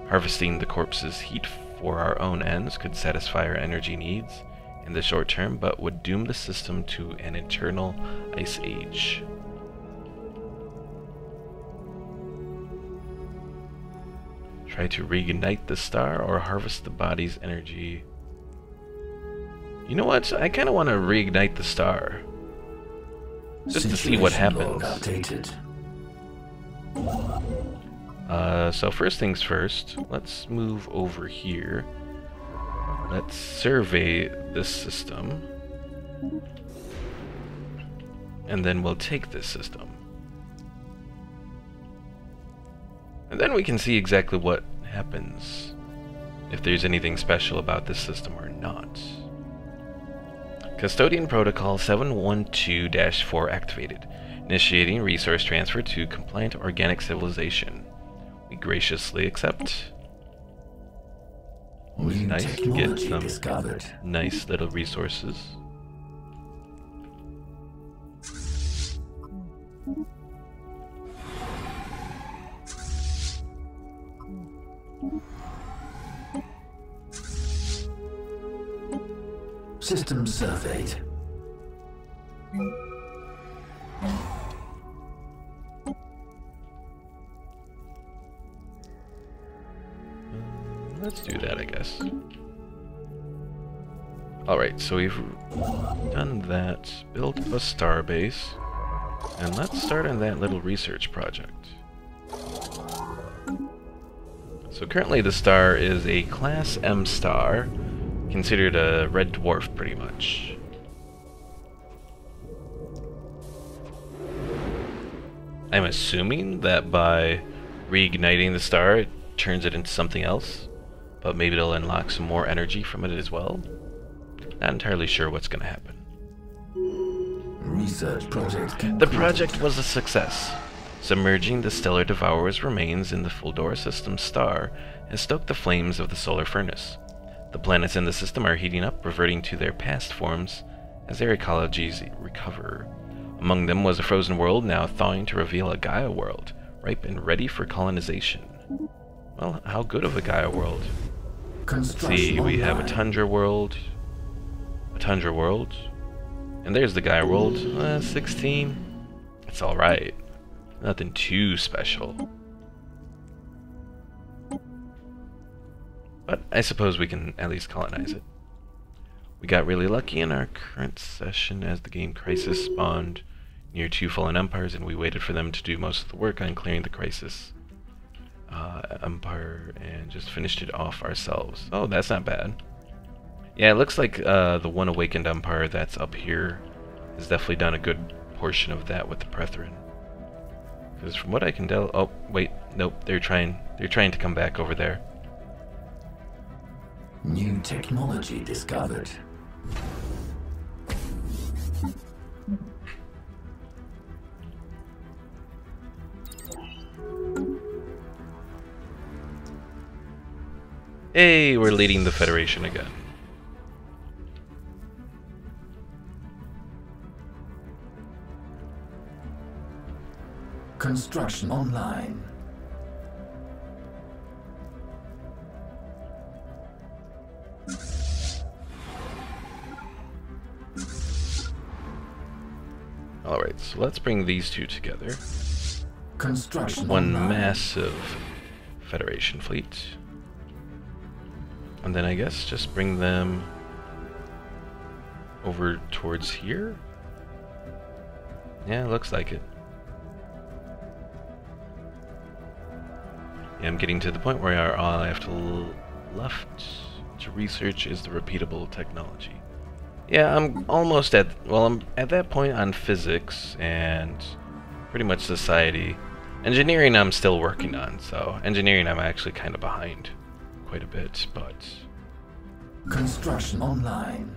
Harvesting the corpse's heat for our own ends could satisfy our energy needs in the short term, but would doom the system to an eternal ice age. Try to reignite the star or harvest the body's energy. You know what? I kind of want to reignite the star. Just to see what happens. So first things first, let's move over here. Let's survey this system. And then we'll take this system. And then we can see exactly what happens, if there's anything special about this system or not. Custodian Protocol 712-4 activated, initiating resource transfer to compliant organic civilization. We graciously accept. It was nice to get some nice little resources. System surveyed. Let's do that, I guess. Alright, so we've done that, built a starbase, and let's start on that little research project. So currently the star is a Class M star, considered a red dwarf, pretty much. I'm assuming that by reigniting the star, it turns it into something else, but maybe it'll unlock some more energy from it as well. Not entirely sure what's going to happen. Research project concluded. The project was a success. Submerging the stellar devourer's remains in the Fulldora system's star has stoked the flames of the solar furnace. The planets in the system are heating up, reverting to their past forms as their ecologies recover. Among them was a frozen world now thawing to reveal a Gaia world, ripe and ready for colonization. Well, how good of a Gaia world? Let's see, we have a tundra world, and there's the Gaia world. 16. It's alright. Nothing too special. But I suppose we can at least colonize it. We got really lucky in our current session as the game Crisis spawned near 2 fallen empires, and we waited for them to do most of the work on clearing the Crisis empire and just finished it off ourselves. Oh, that's not bad. Yeah, it looks like the one awakened empire that's up here has definitely done a good portion of that with the Prethoryn. Because from what I can tell... Oh, wait. Nope, they're trying to come back over there. New technology discovered. Hey, we're leading the Federation again. Construction online. Alright, so let's bring these two together. Construction One online. massive Federation fleet. And then I guess just bring them over towards here? Yeah, looks like it. Yeah, I'm getting to the point where all I have to left to research is the repeatable technology. Yeah, I'm almost at, well, I'm at that point on physics and pretty much society. Engineering I'm still working on, so engineering I'm actually kind of behind quite a bit, but... Construction online.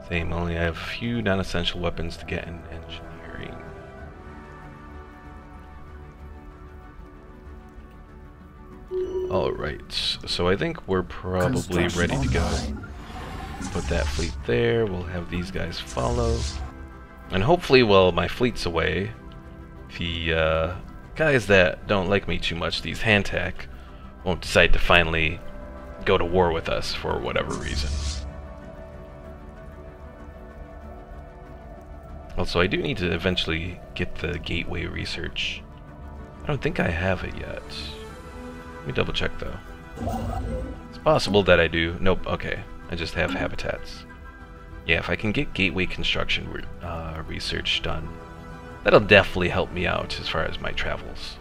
Same, only I have a few non-essential weapons to get in engineering. Alright, so I think we're probably ready to go. Put that fleet there, we'll have these guys follow. And hopefully while my fleet's away, the guys that don't like me too much, these Hantak, won't decide to finally go to war with us for whatever reason. Also, I do need to eventually get the gateway research. I don't think I have it yet. Let me double check though. It's possible that I do. Nope, okay. I just have habitats. Yeah, if I can get gateway construction research done, that'll definitely help me out as far as my travels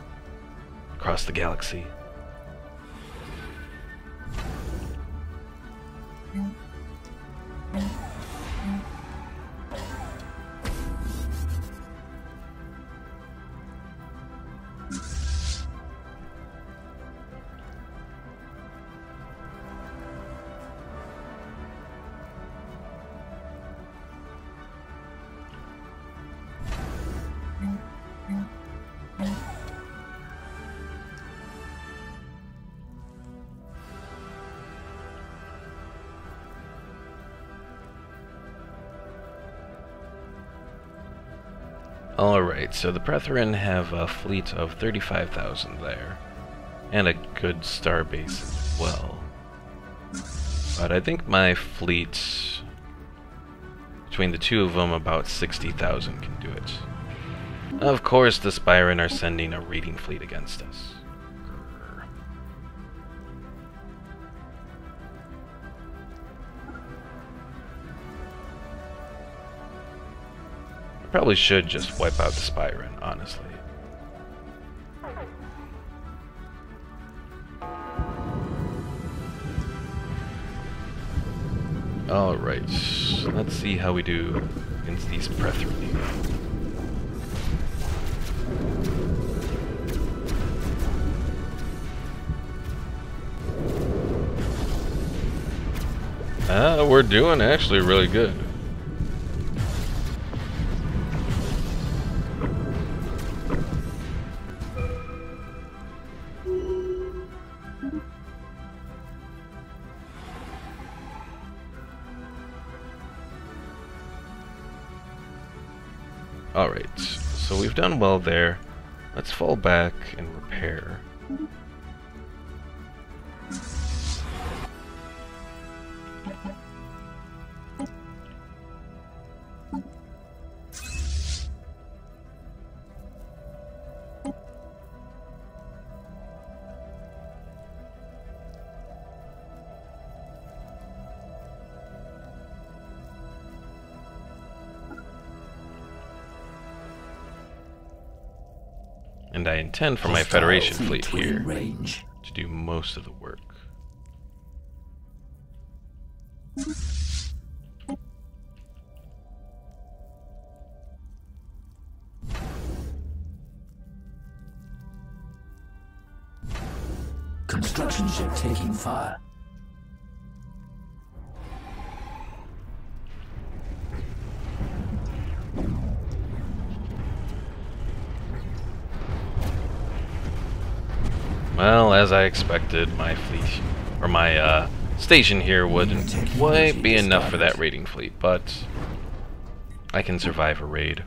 across the galaxy. Alright, so the Prethoryn have a fleet of 35,000 there, and a good star base as well. But I think my fleet, between the two of them, about 60,000 can do it. Of course, the Spyren are sending a raiding fleet against us. Grr. Probably should just wipe out the Spyren, honestly. Alright, let's see how we do against these Prethoryn. We're doing actually really good. Alright, so we've done well there. Let's fall back and repair. And I intend for my Hostile Federation fleet within here range. to do most of the work. Construction ship taking fire. Well, as I expected, my fleet, or my station here wouldn't quite be enough for that raiding fleet, but I can survive a raid.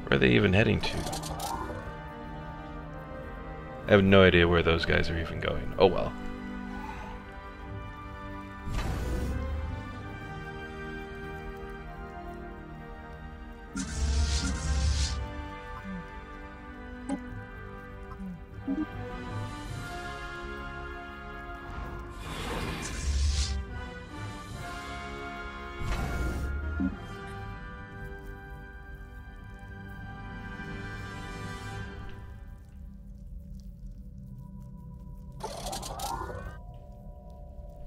Where are they even heading to? I have no idea where those guys are even going. Oh well.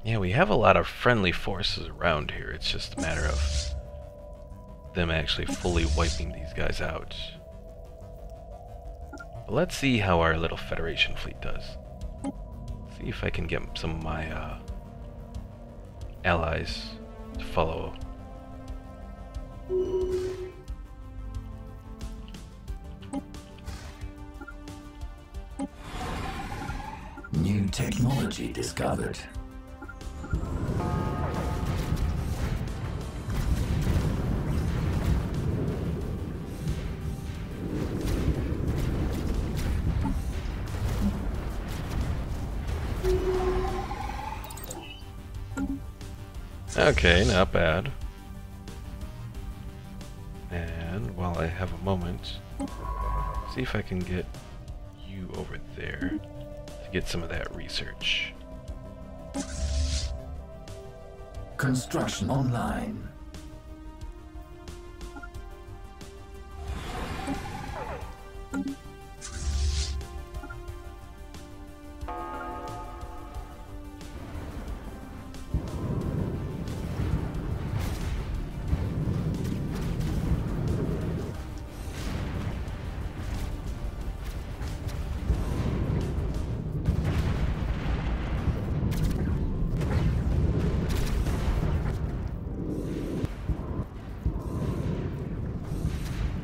Yeah, we have a lot of friendly forces around here. It's just a matter of them actually fully wiping these guys out. But let's see how our little Federation fleet does. See if I can get some of my allies to follow. New technology discovered. Okay, not bad. And while I have a moment, see if I can get you over there to get some of that research. Construction online.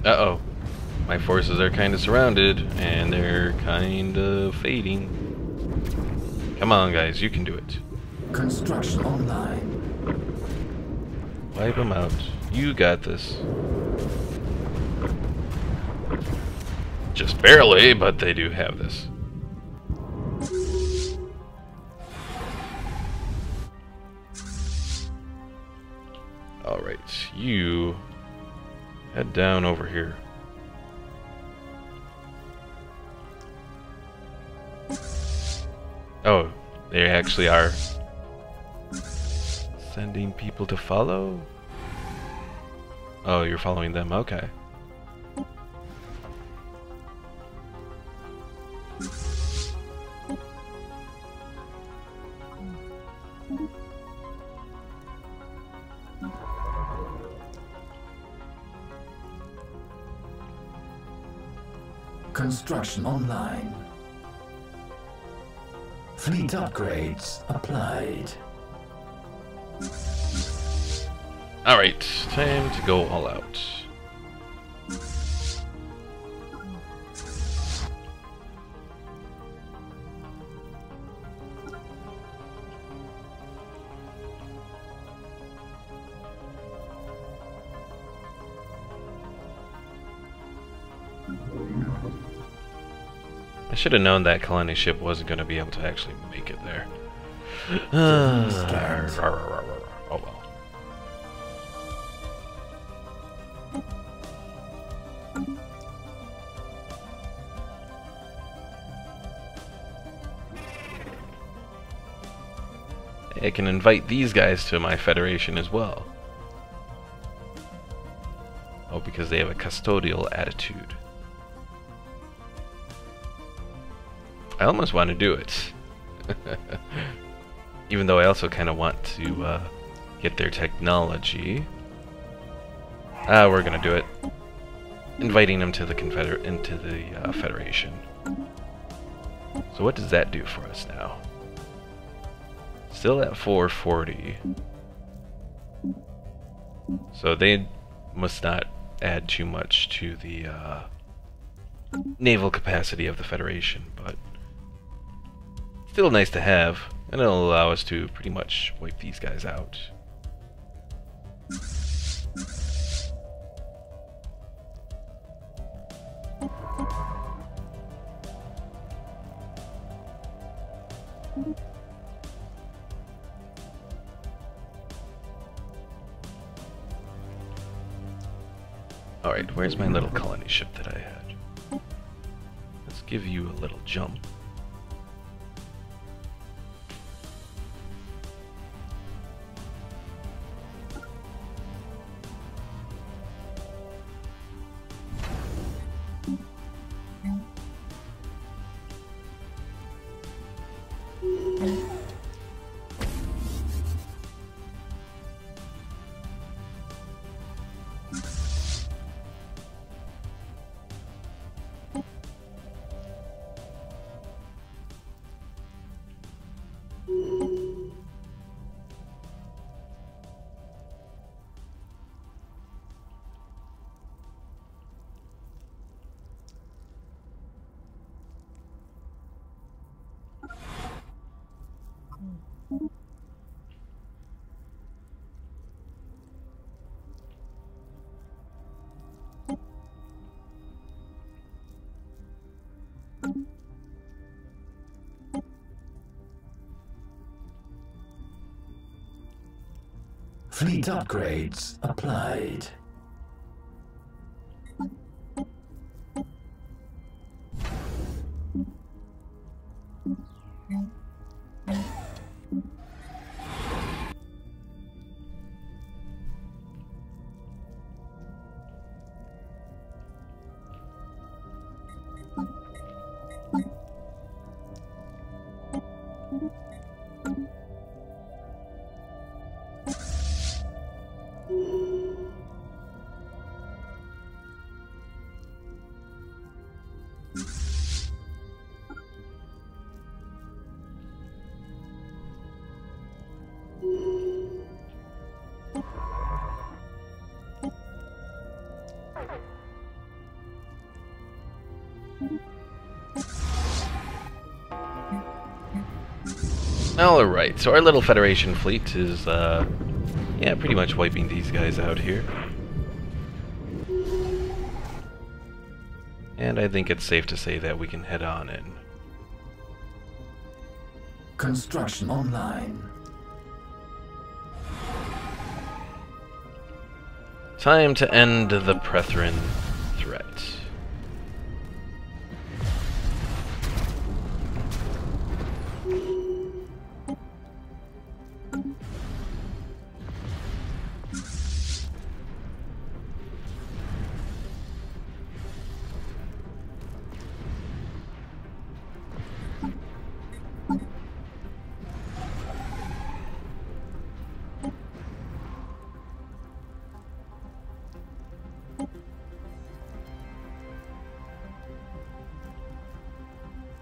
Uh-oh. My forces are kind of surrounded, and they're kind of fading. Come on, guys, you can do it. Construction online. Wipe them out. You got this. Just barely, but they do have this. Alright, you head down over here. Oh, they actually are sending people to follow? Oh, you're following them, okay. Construction online. Fleet upgrades applied. Alright, time to go all out. I should have known that colony ship wasn't going to be able to actually make it there. Oh well. I can invite these guys to my Federation as well. Oh, because they have a custodial attitude. I almost want to do it. Even though I also kind of want to get their technology. We're gonna do it. Inviting them to the Federation. So what does that do for us now? Still at 440. So they must not add too much to the naval capacity of the Federation, but still nice to have, and it'll allow us to pretty much wipe these guys out. Alright, where's my little colony ship that I had? Let's give you a little jump. Fleet upgrades applied. Alright, so our little Federation fleet is, yeah, pretty much wiping these guys out here. And I think it's safe to say that we can head on in. Construction online. Time to end the Prethoryn threat.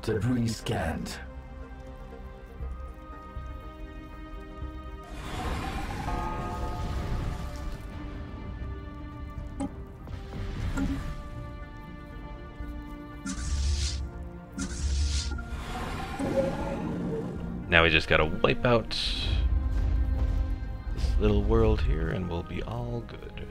Debris scanned. Now we just gotta wipe out this little world here and we'll be all good.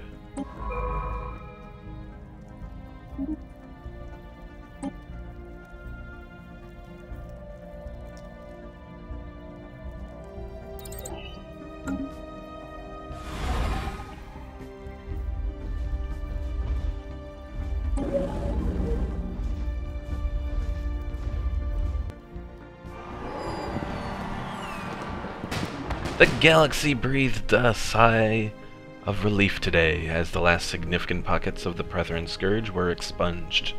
The galaxy breathed a sigh of relief today as the last significant pockets of the Prethoryn Scourge were expunged.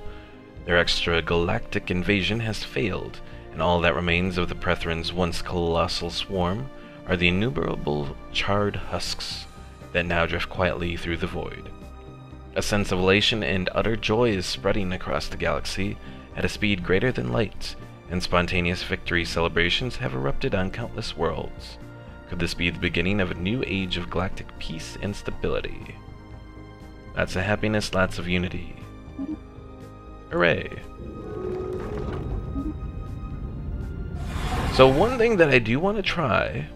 Their extragalactic invasion has failed, and all that remains of the Prethoryn's once colossal swarm are the innumerable charred husks that now drift quietly through the void. A sense of elation and utter joy is spreading across the galaxy at a speed greater than light, and spontaneous victory celebrations have erupted on countless worlds. Could this be the beginning of a new age of galactic peace and stability? Lots of happiness, lots of unity. Hooray! So one thing that I do want to try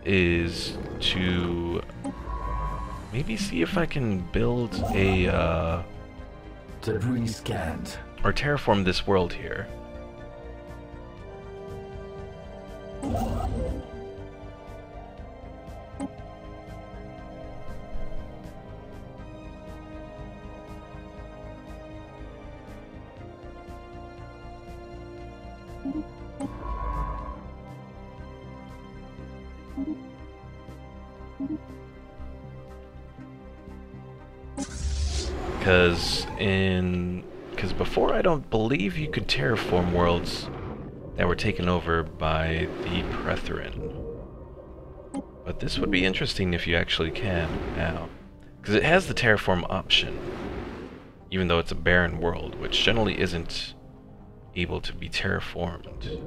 is to maybe see if I can build a debris scanned. Or terraform this world here. Because before I don't believe you could terraform worlds that were taken over by the Prethoryn. But this would be interesting if you actually can now. Because it has the terraform option, even though it's a barren world, which generally isn't able to be terraformed.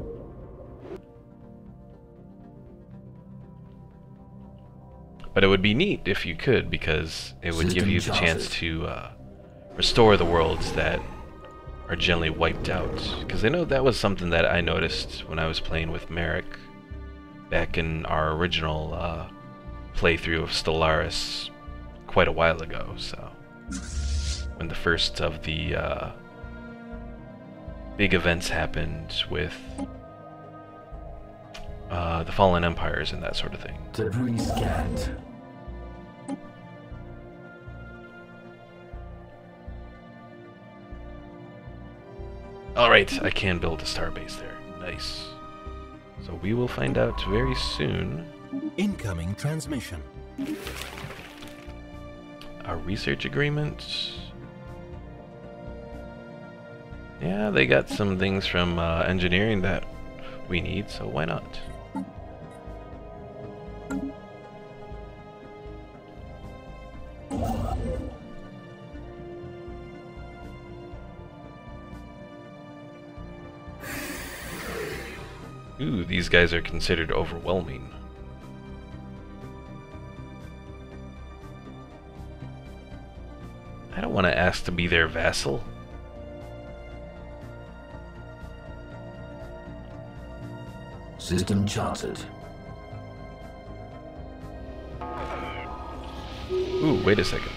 But it would be neat if you could, because it would give you the chance to restore the worlds that are generally wiped out. Because I know that was something that I noticed when I was playing with Merrick back in our original playthrough of Stellaris quite a while ago. So when the first of the big events happened with the Fallen Empires and that sort of thing. Debris scanned. Alright, I can build a starbase there. Nice. So we will find out very soon. Incoming transmission. A research agreement. Yeah, they got some things from engineering that we need, so why not? Ooh, these guys are considered overwhelming. I don't want to ask to be their vassal. System charted. Ooh, wait a second.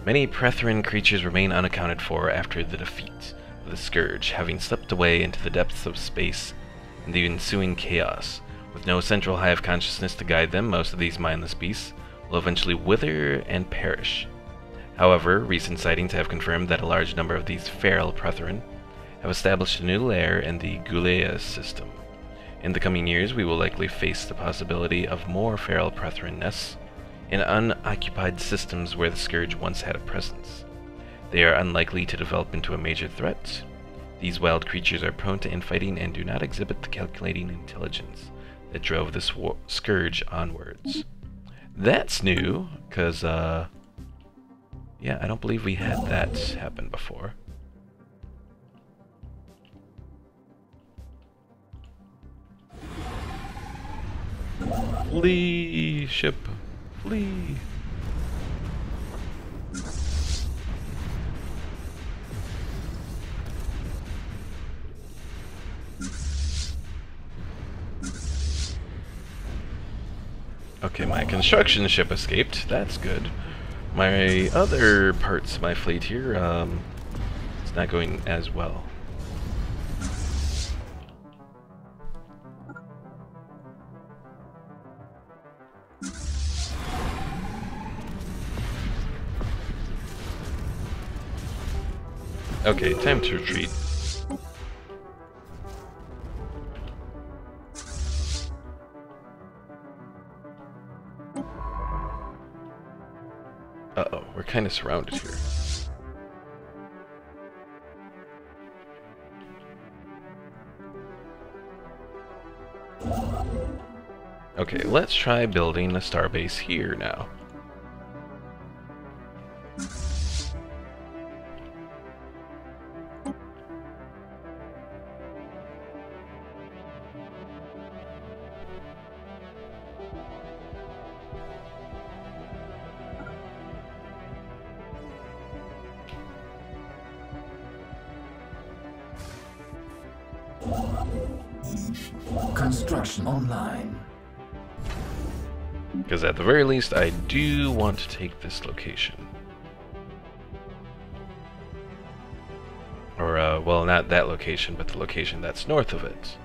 Many Prethoryn creatures remain unaccounted for after the defeat of the Scourge, having slipped away into the depths of space in the ensuing chaos. With no central hive consciousness to guide them, most of these mindless beasts will eventually wither and perish. However, recent sightings have confirmed that a large number of these feral Prethoryn have established a new lair in the Gulea system. In the coming years, we will likely face the possibility of more feral Prethoryn nests in unoccupied systems where the Scourge once had a presence. They are unlikely to develop into a major threat. These wild creatures are prone to infighting and do not exhibit the calculating intelligence that drove this Scourge onwards. That's new, because, yeah, I don't believe we had that happen before. Flee, ship, flee. Okay, my construction ship escaped. That's good. My other parts of my fleet here, it's not going as well. Okay, time to retreat. Uh-oh, we're kind of surrounded here. Okay, let's try building a starbase here now. Construction online. Because at the very least, I do want to take this location. Or, well, not that location, but the location that's north of it.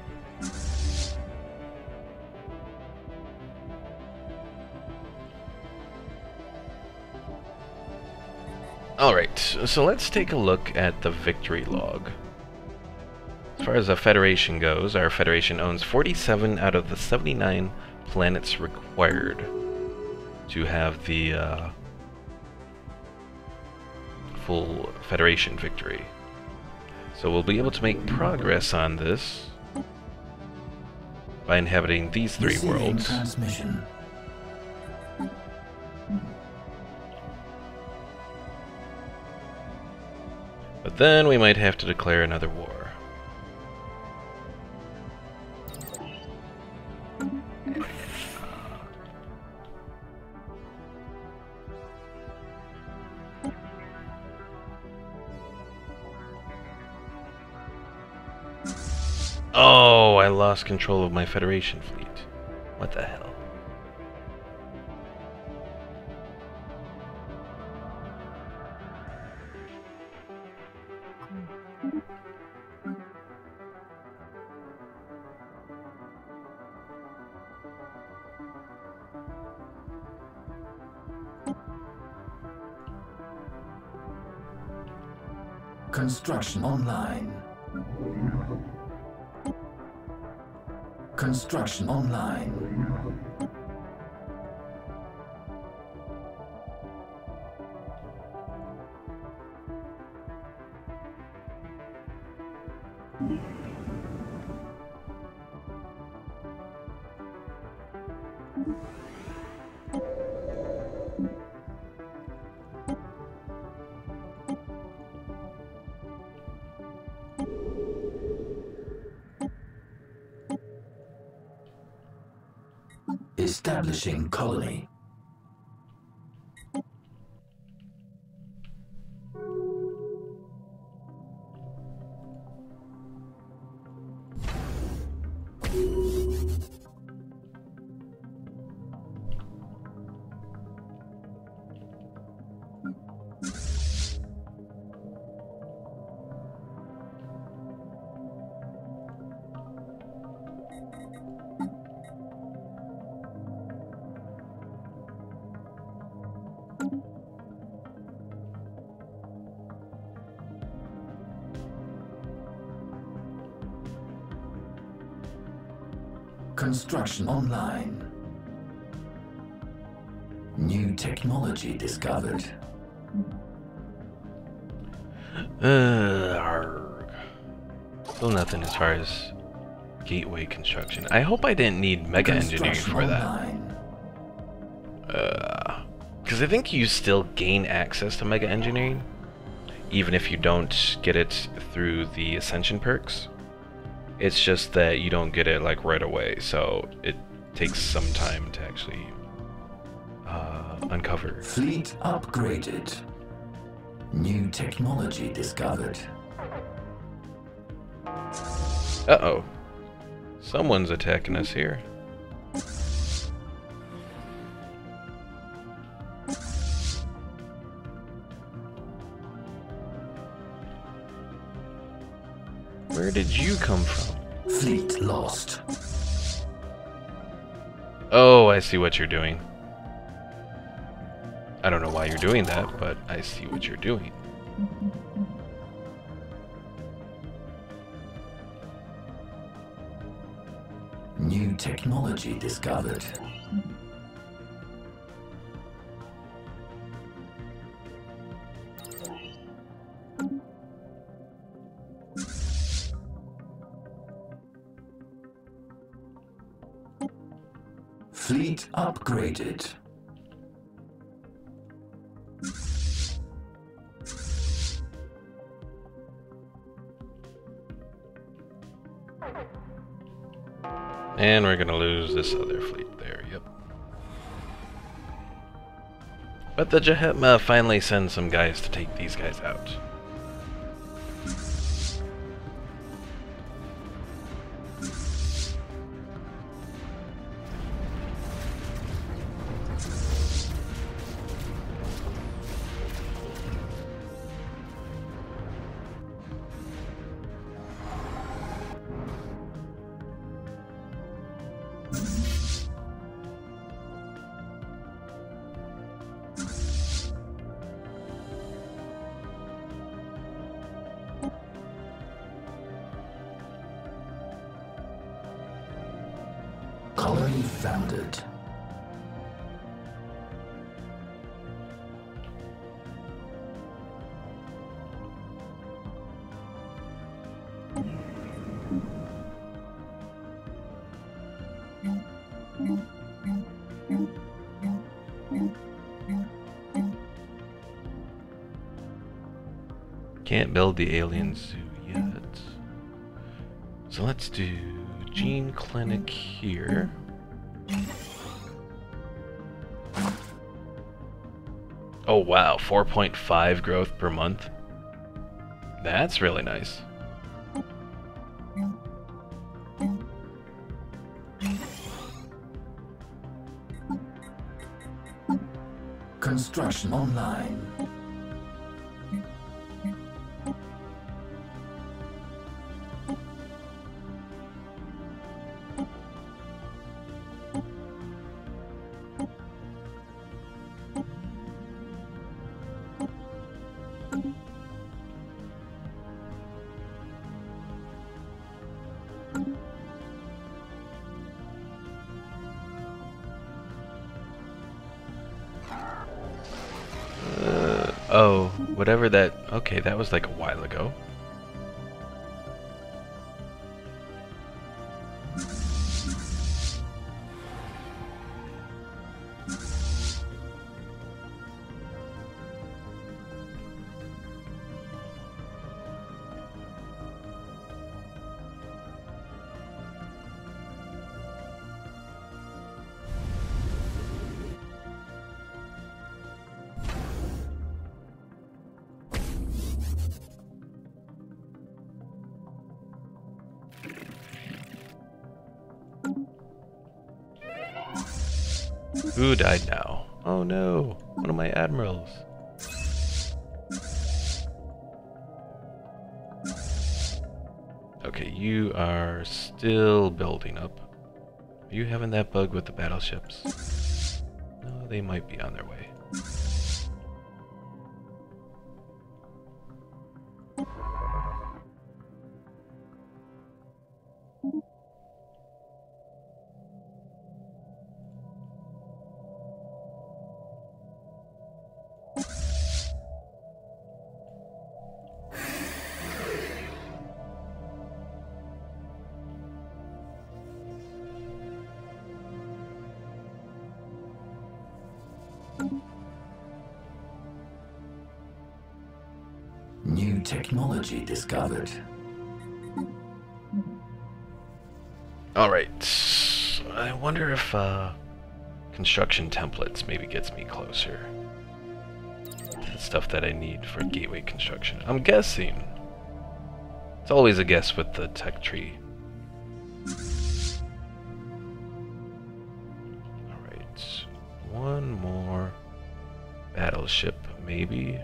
Alright, so let's take a look at the victory log. As far as the Federation goes, our Federation owns 47 out of the 79 planets required to have the full Federation victory. So we'll be able to make progress on this by inhabiting these 3 worlds. Transmission. But then we might have to declare another war. Oh, I lost control of my Federation fleet. What the hell? Construction online. Construction online. Establishing colony. Construction online. New technology discovered. Arrgh. Still nothing as far as gateway construction. I hope I didn't need mega engineering for that. Because I think you still gain access to mega engineering, even if you don't get it through the Ascension perks. It's just that you don't get it like right away, so it takes some time to actually uncover. Fleet upgraded. New technology discovered. Uh-oh. Someone's attacking us here. Where did you come from? Fleet lost. Oh, I see what you're doing. I don't know why you're doing that, but I see what you're doing. New technology discovered. Fleet upgraded. And we're gonna lose this other fleet there, yep. But the Jahetma finally sends some guys to take these guys out. Colony founded. Can't build the alien zoo yet. So let's do gene clinic here. Oh wow, 4.5 growth per month. That's really nice. Construction online. Oh, whatever that... Okay, that was like a while ago. Who died now? Oh no, one of my admirals. Okay, you are still building up. Are you having that bug with the battleships? No, they might be on their way. New technology discovered. Alright, I wonder if construction templates maybe gets me closer. The stuff that I need for gateway construction. I'm guessing. It's always a guess with the tech tree. Alright, one more battleship maybe.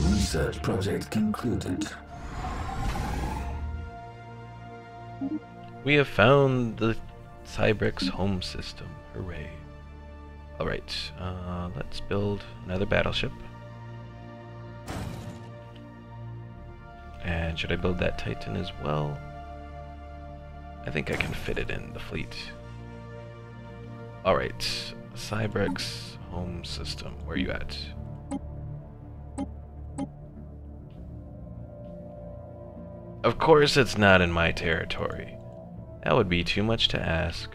Research project concluded. We have found the Cybrex home system. Hooray. Alright, let's build another battleship. And should I build that Titan as well? I think I can fit it in the fleet. Alright, Cybrex home system, where are you at? Of course it's not in my territory. That would be too much to ask.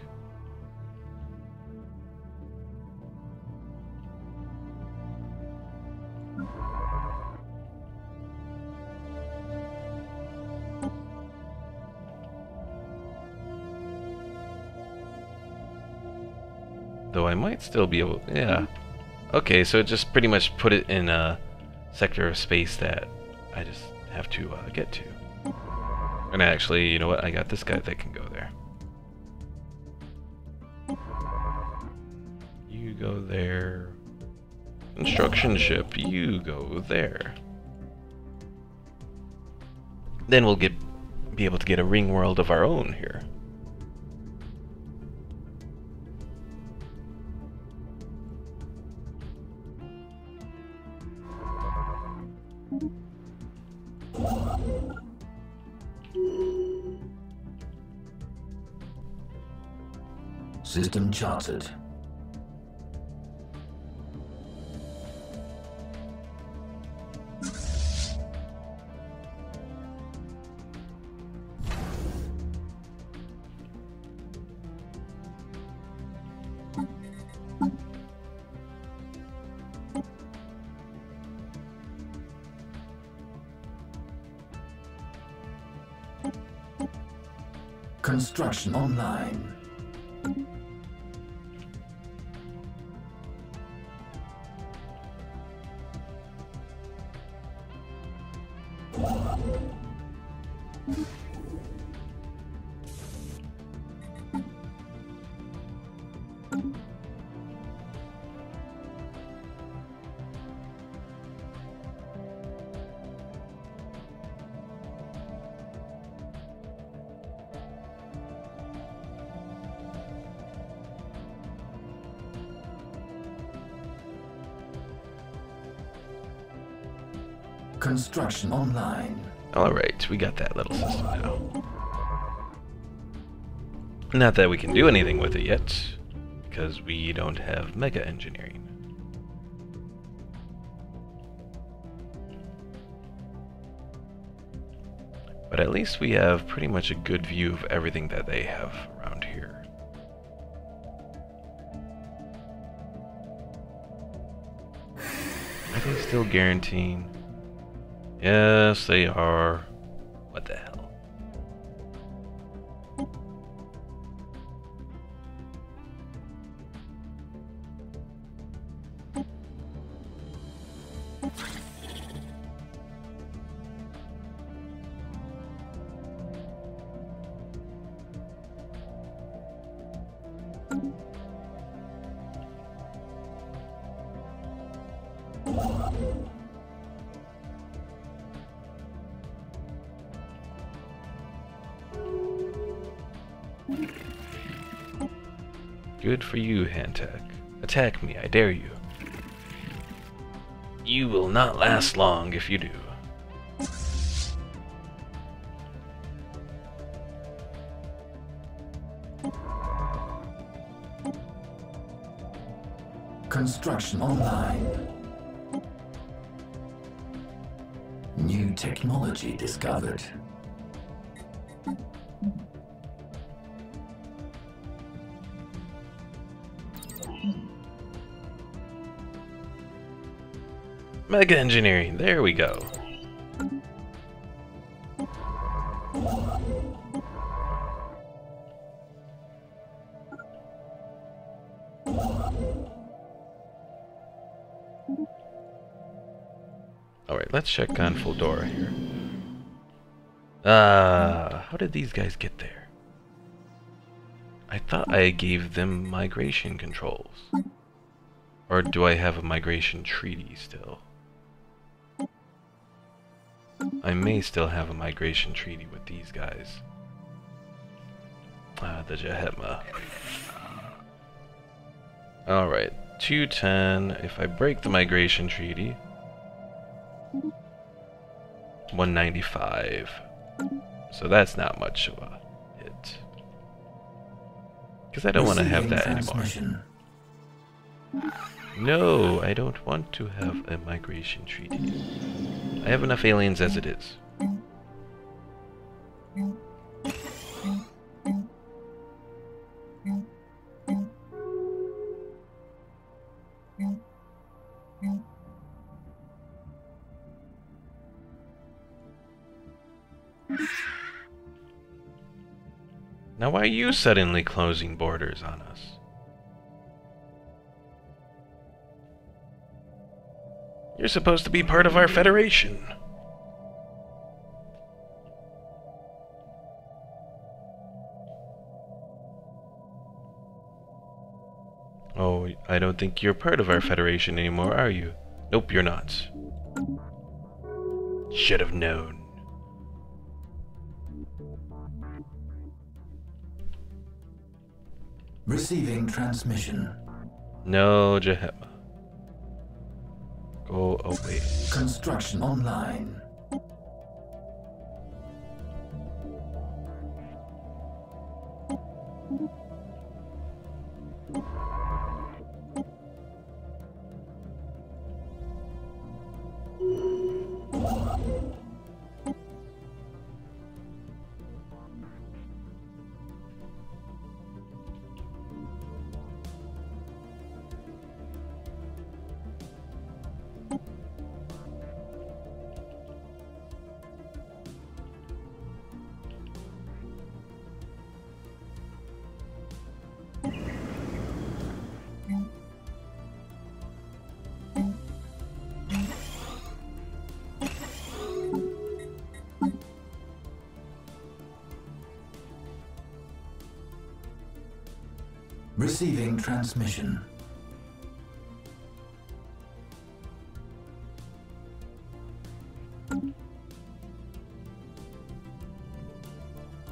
Though I might still be able... yeah. Okay, so it just pretty much put it in a sector of space that I just have to get to. And actually, you know what? I got this guy that can go there. You go there. Construction ship, you go there. Then we'll be able to get a ring world of our own here. System charted. Construction online. Construction online. Alright, we got that little system now. Not that we can do anything with it yet, because we don't have mega engineering. But at least we have pretty much a good view of everything that they have around here. Are they still guaranteeing? Yes, they are. What the hell? Good for you, Hantek. Attack me, I dare you. You will not last long if you do. Construction online. New technology discovered. Mega engineering, there we go. Alright, let's check on Fuldora here. How did these guys get there? I thought I gave them migration controls. Or do I have a migration treaty still? I may still have a migration treaty with these guys. The Jahetma. Alright, 210. If I break the migration treaty, 195. So that's not much of a hit. Because I don't want to have that anymore. No, I don't want to have a migration treaty. I have enough aliens as it is. Now why are you suddenly closing borders on us? You're supposed to be part of our Federation. Oh, I don't think you're part of our Federation anymore, are you? Nope, you're not. Should have known. Receiving transmission. No, Jahema. Go away. Construction online. Receiving transmission.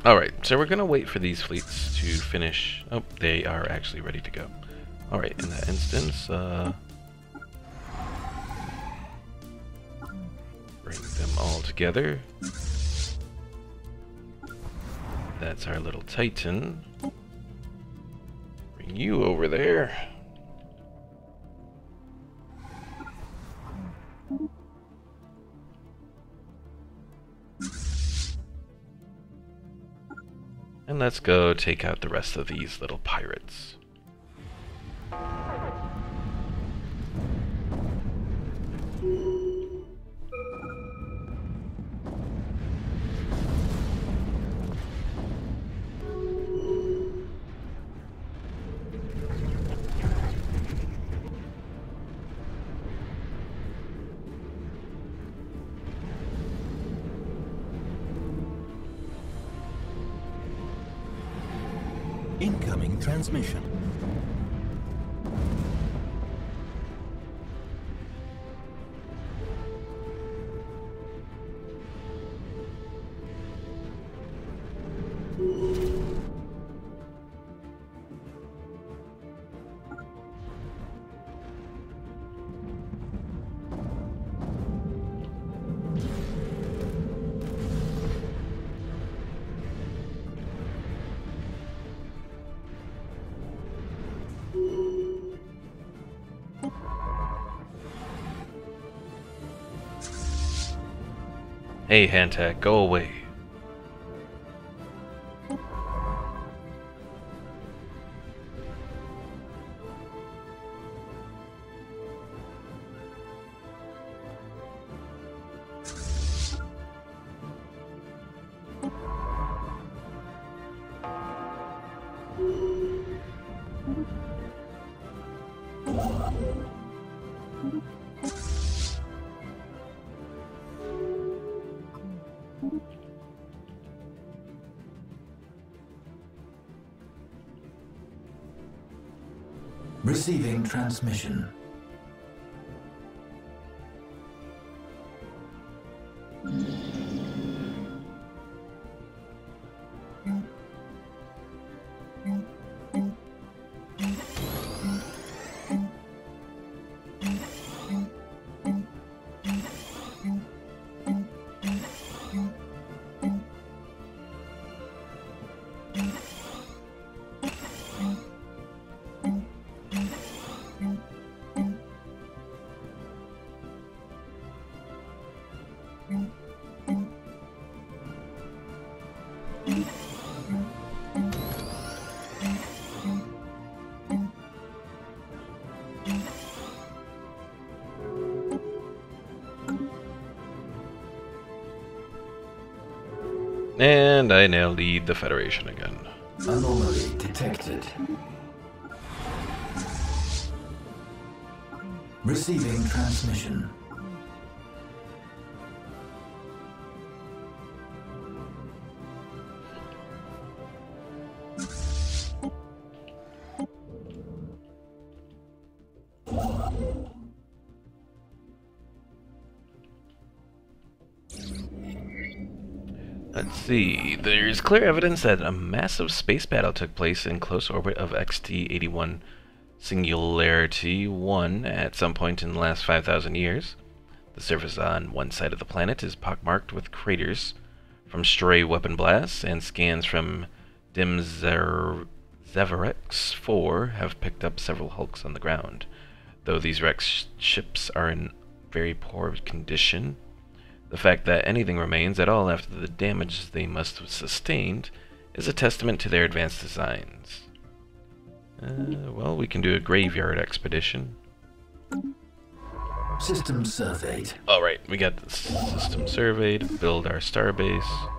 Alright, so we're gonna wait for these fleets to finish. Oh, they are actually ready to go. Alright, in that instance, bring them all together. That's our little Titan. Bring you over there. And let's go take out the rest of these little pirates. Incoming transmission. Hey, Hantak, go away. Receiving transmission. And I now lead the Federation again. Anomaly detected. Receiving transmission. Let's see. There's clear evidence that a massive space battle took place in close orbit of XT-81 Singularity 1 at some point in the last 5,000 years. The surface on one side of the planet is pockmarked with craters from stray weapon blasts, and scans from Zeverex 4 have picked up several hulks on the ground. Though these Rex ships are in very poor condition, the fact that anything remains at all after the damage they must have sustained is a testament to their advanced designs. Well, we can do a graveyard expedition. System surveyed. Alright, we got the system surveyed, build our starbase.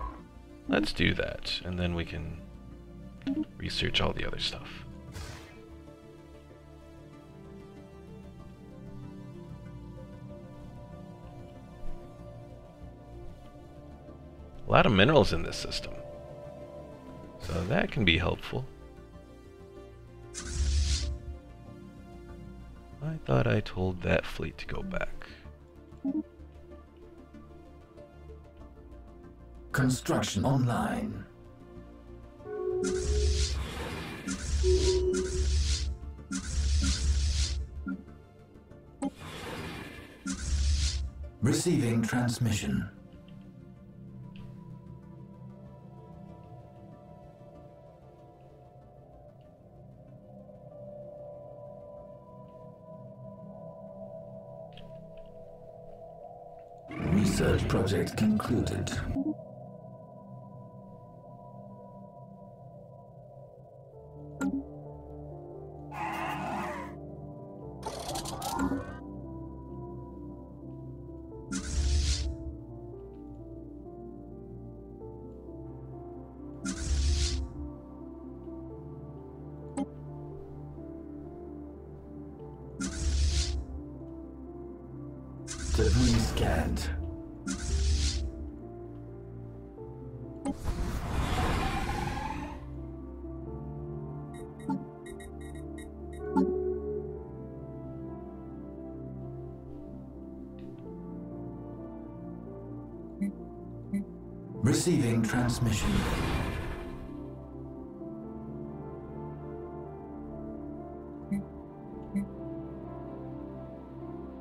Let's do that, and then we can research all the other stuff. A lot of minerals in this system, so that can be helpful. I thought I told that fleet to go back. Construction online. Receiving transmission. Research project concluded. Debris scanned. Receiving transmission.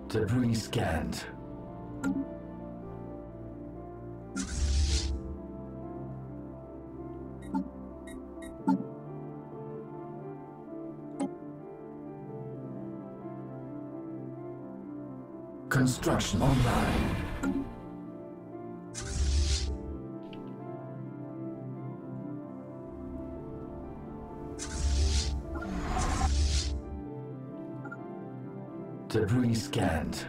Debris scanned. Construction online. Debris scanned.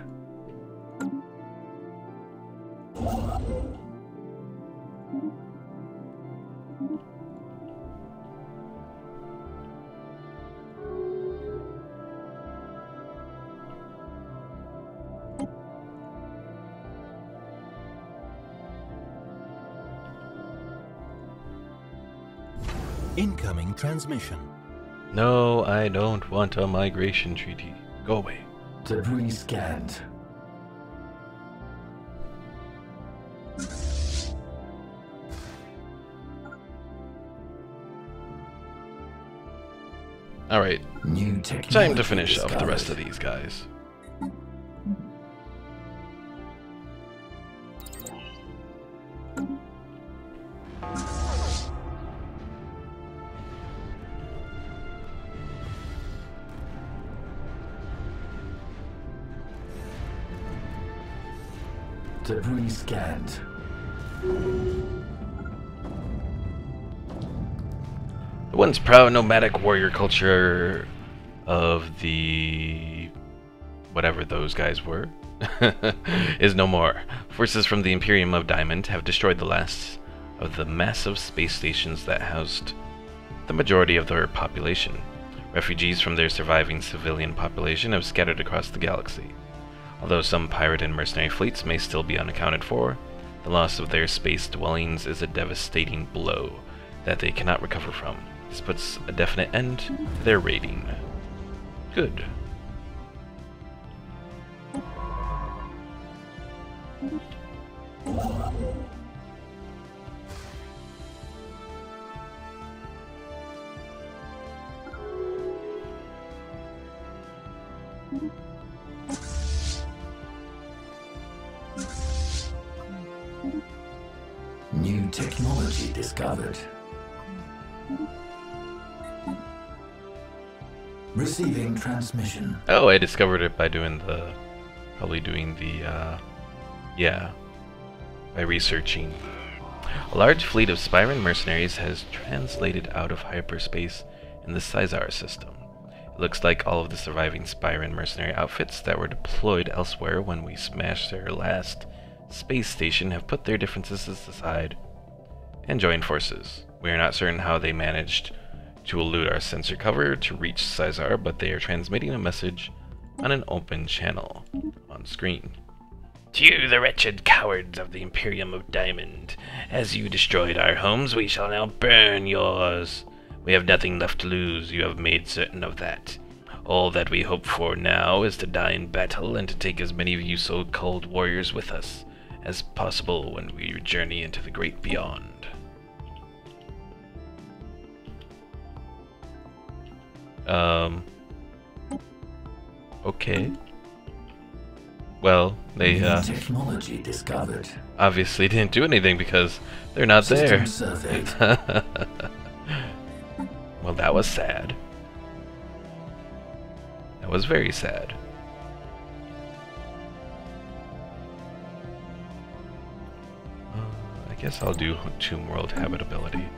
Incoming transmission. No, I don't want a migration treaty. Go away. Debris scanned. Alright, New technology time to finish off the discovered. rest of these guys. Debris scanned. The once proud nomadic warrior culture of the whatever those guys were is no more. Forces from the Imperium of Diamond have destroyed the last of the massive space stations that housed the majority of their population. Refugees from their surviving civilian population have scattered across the galaxy. Although some pirate and mercenary fleets may still be unaccounted for, the loss of their space dwellings is a devastating blow that they cannot recover from. This puts a definite end to their raiding. Good. New technology discovered. Receiving transmission. Oh, I discovered it by doing the... probably doing the, yeah. By researching. A large fleet of Spyran mercenaries has translated out of hyperspace in the Caesar system. It looks like all of the surviving Spyran mercenary outfits that were deployed elsewhere when we smashed their last space station have put their differences aside and joined forces. We are not certain how they managed to elude our sensor cover to reach Caesar, but they are transmitting a message on an open channel on screen. To you, the wretched cowards of the Imperium of Diamond, as you destroyed our homes, we shall now burn yours. We have nothing left to lose, you have made certain of that. All that we hope for now is to die in battle and to take as many of you so-called warriors with us as possible when we journey into the great beyond. Okay. Well, they technology discovered. obviously didn't do anything because they're not there. Well, that was sad. That was very sad. I guess I'll do Tomb World Habitability.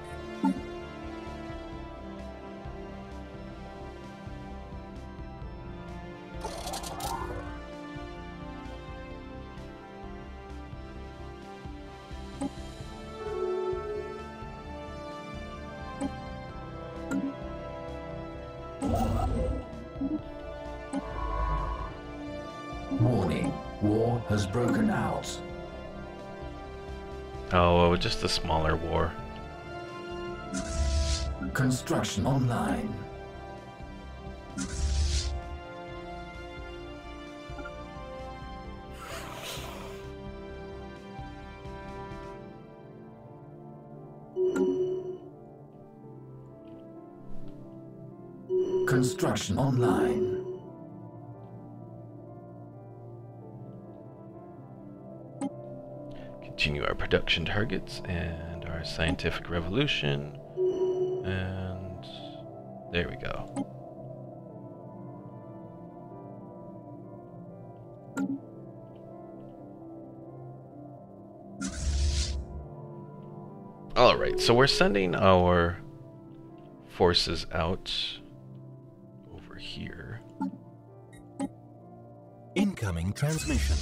Warning, war has broken out. Oh, just a smaller war. Construction online. Construction online. Continue our production targets and our scientific revolution. And there we go. Alright, so we're sending our forces out over here. Incoming transmission.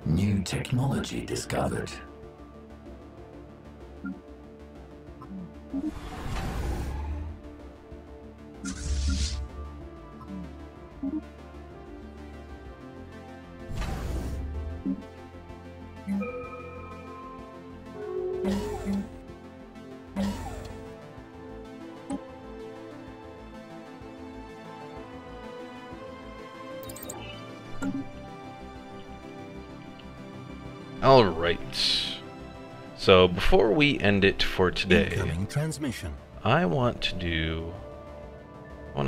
New technology discovered. Alright. So before we end it for today, Incoming transmission. I want to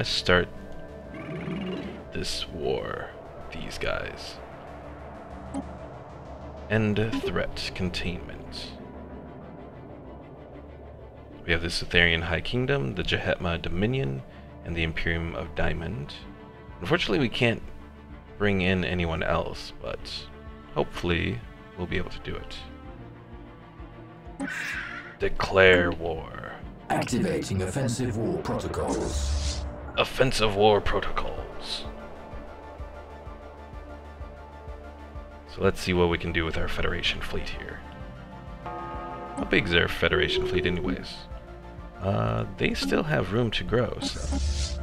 start this war with these guys. End threat containment. We have the Cytherian High Kingdom, the Jehetma Dominion, and the Imperium of Diamond. Unfortunately, we can't bring in anyone else, but hopefully we'll be able to do it. Declare war. Activating offensive war protocols. Offensive war protocols. So let's see what we can do with our Federation fleet here. How big is our Federation fleet anyways? They still have room to grow, so...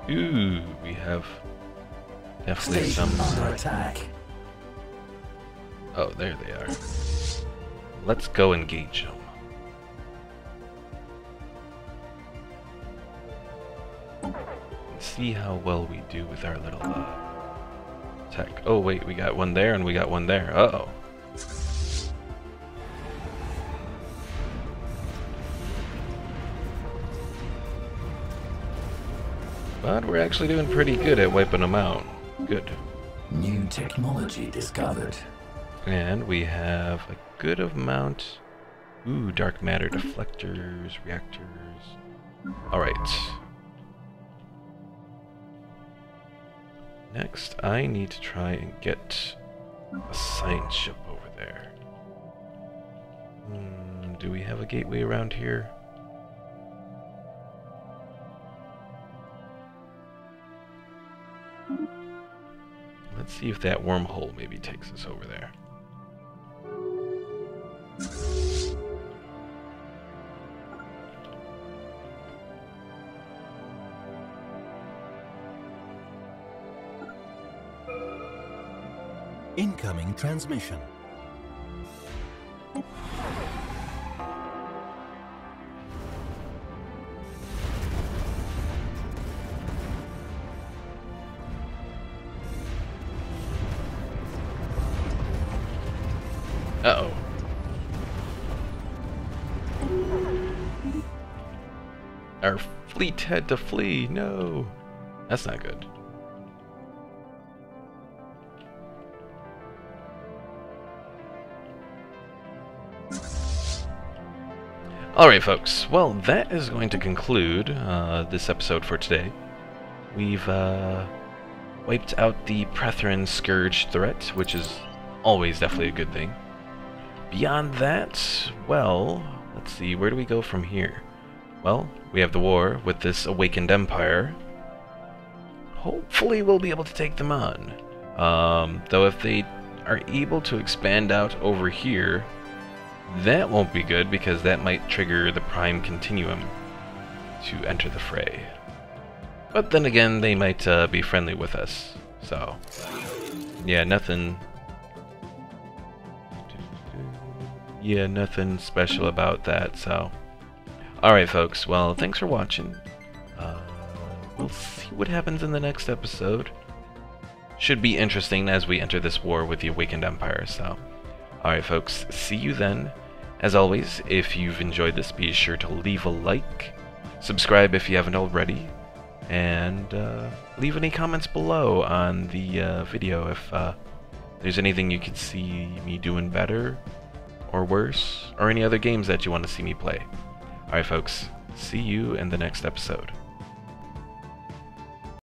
Ooh, we have definitely some... under attack. Oh, there they are. Let's go engage them. And see how well we do with our little tech. Oh wait, we got one there and we got one there. Uh-oh. But we're actually doing pretty good at wiping them out. Good. New technology discovered. And we have a good amount. Ooh, dark matter deflectors, reactors. Alright. Next, I need to try and get a science ship over there. Do we have a gateway around here? Let's see if that wormhole maybe takes us over there. Incoming transmission. Uh-oh. Our fleet had to flee. No. That's not good. Alright folks, well that is going to conclude this episode for today. We've wiped out the Prethoryn Scourge threat, which is always definitely a good thing. Beyond that, well, let's see, where do we go from here? Well, we have the war with this awakened empire. Hopefully we'll be able to take them on. Though if they are able to expand out over here, that won't be good because that might trigger the Prime Continuum to enter the fray. But then again, they might be friendly with us, so yeah, nothing special about that, so alright folks, well thanks for watching. We'll see what happens in the next episode. Should be interesting as we enter this war with the Awakened Empire, so alright folks, see you then. As always, if you've enjoyed this, be sure to leave a like, subscribe if you haven't already, and leave any comments below on the video if there's anything you could see me doing better or worse, or any other games that you want to see me play. Alright folks, see you in the next episode.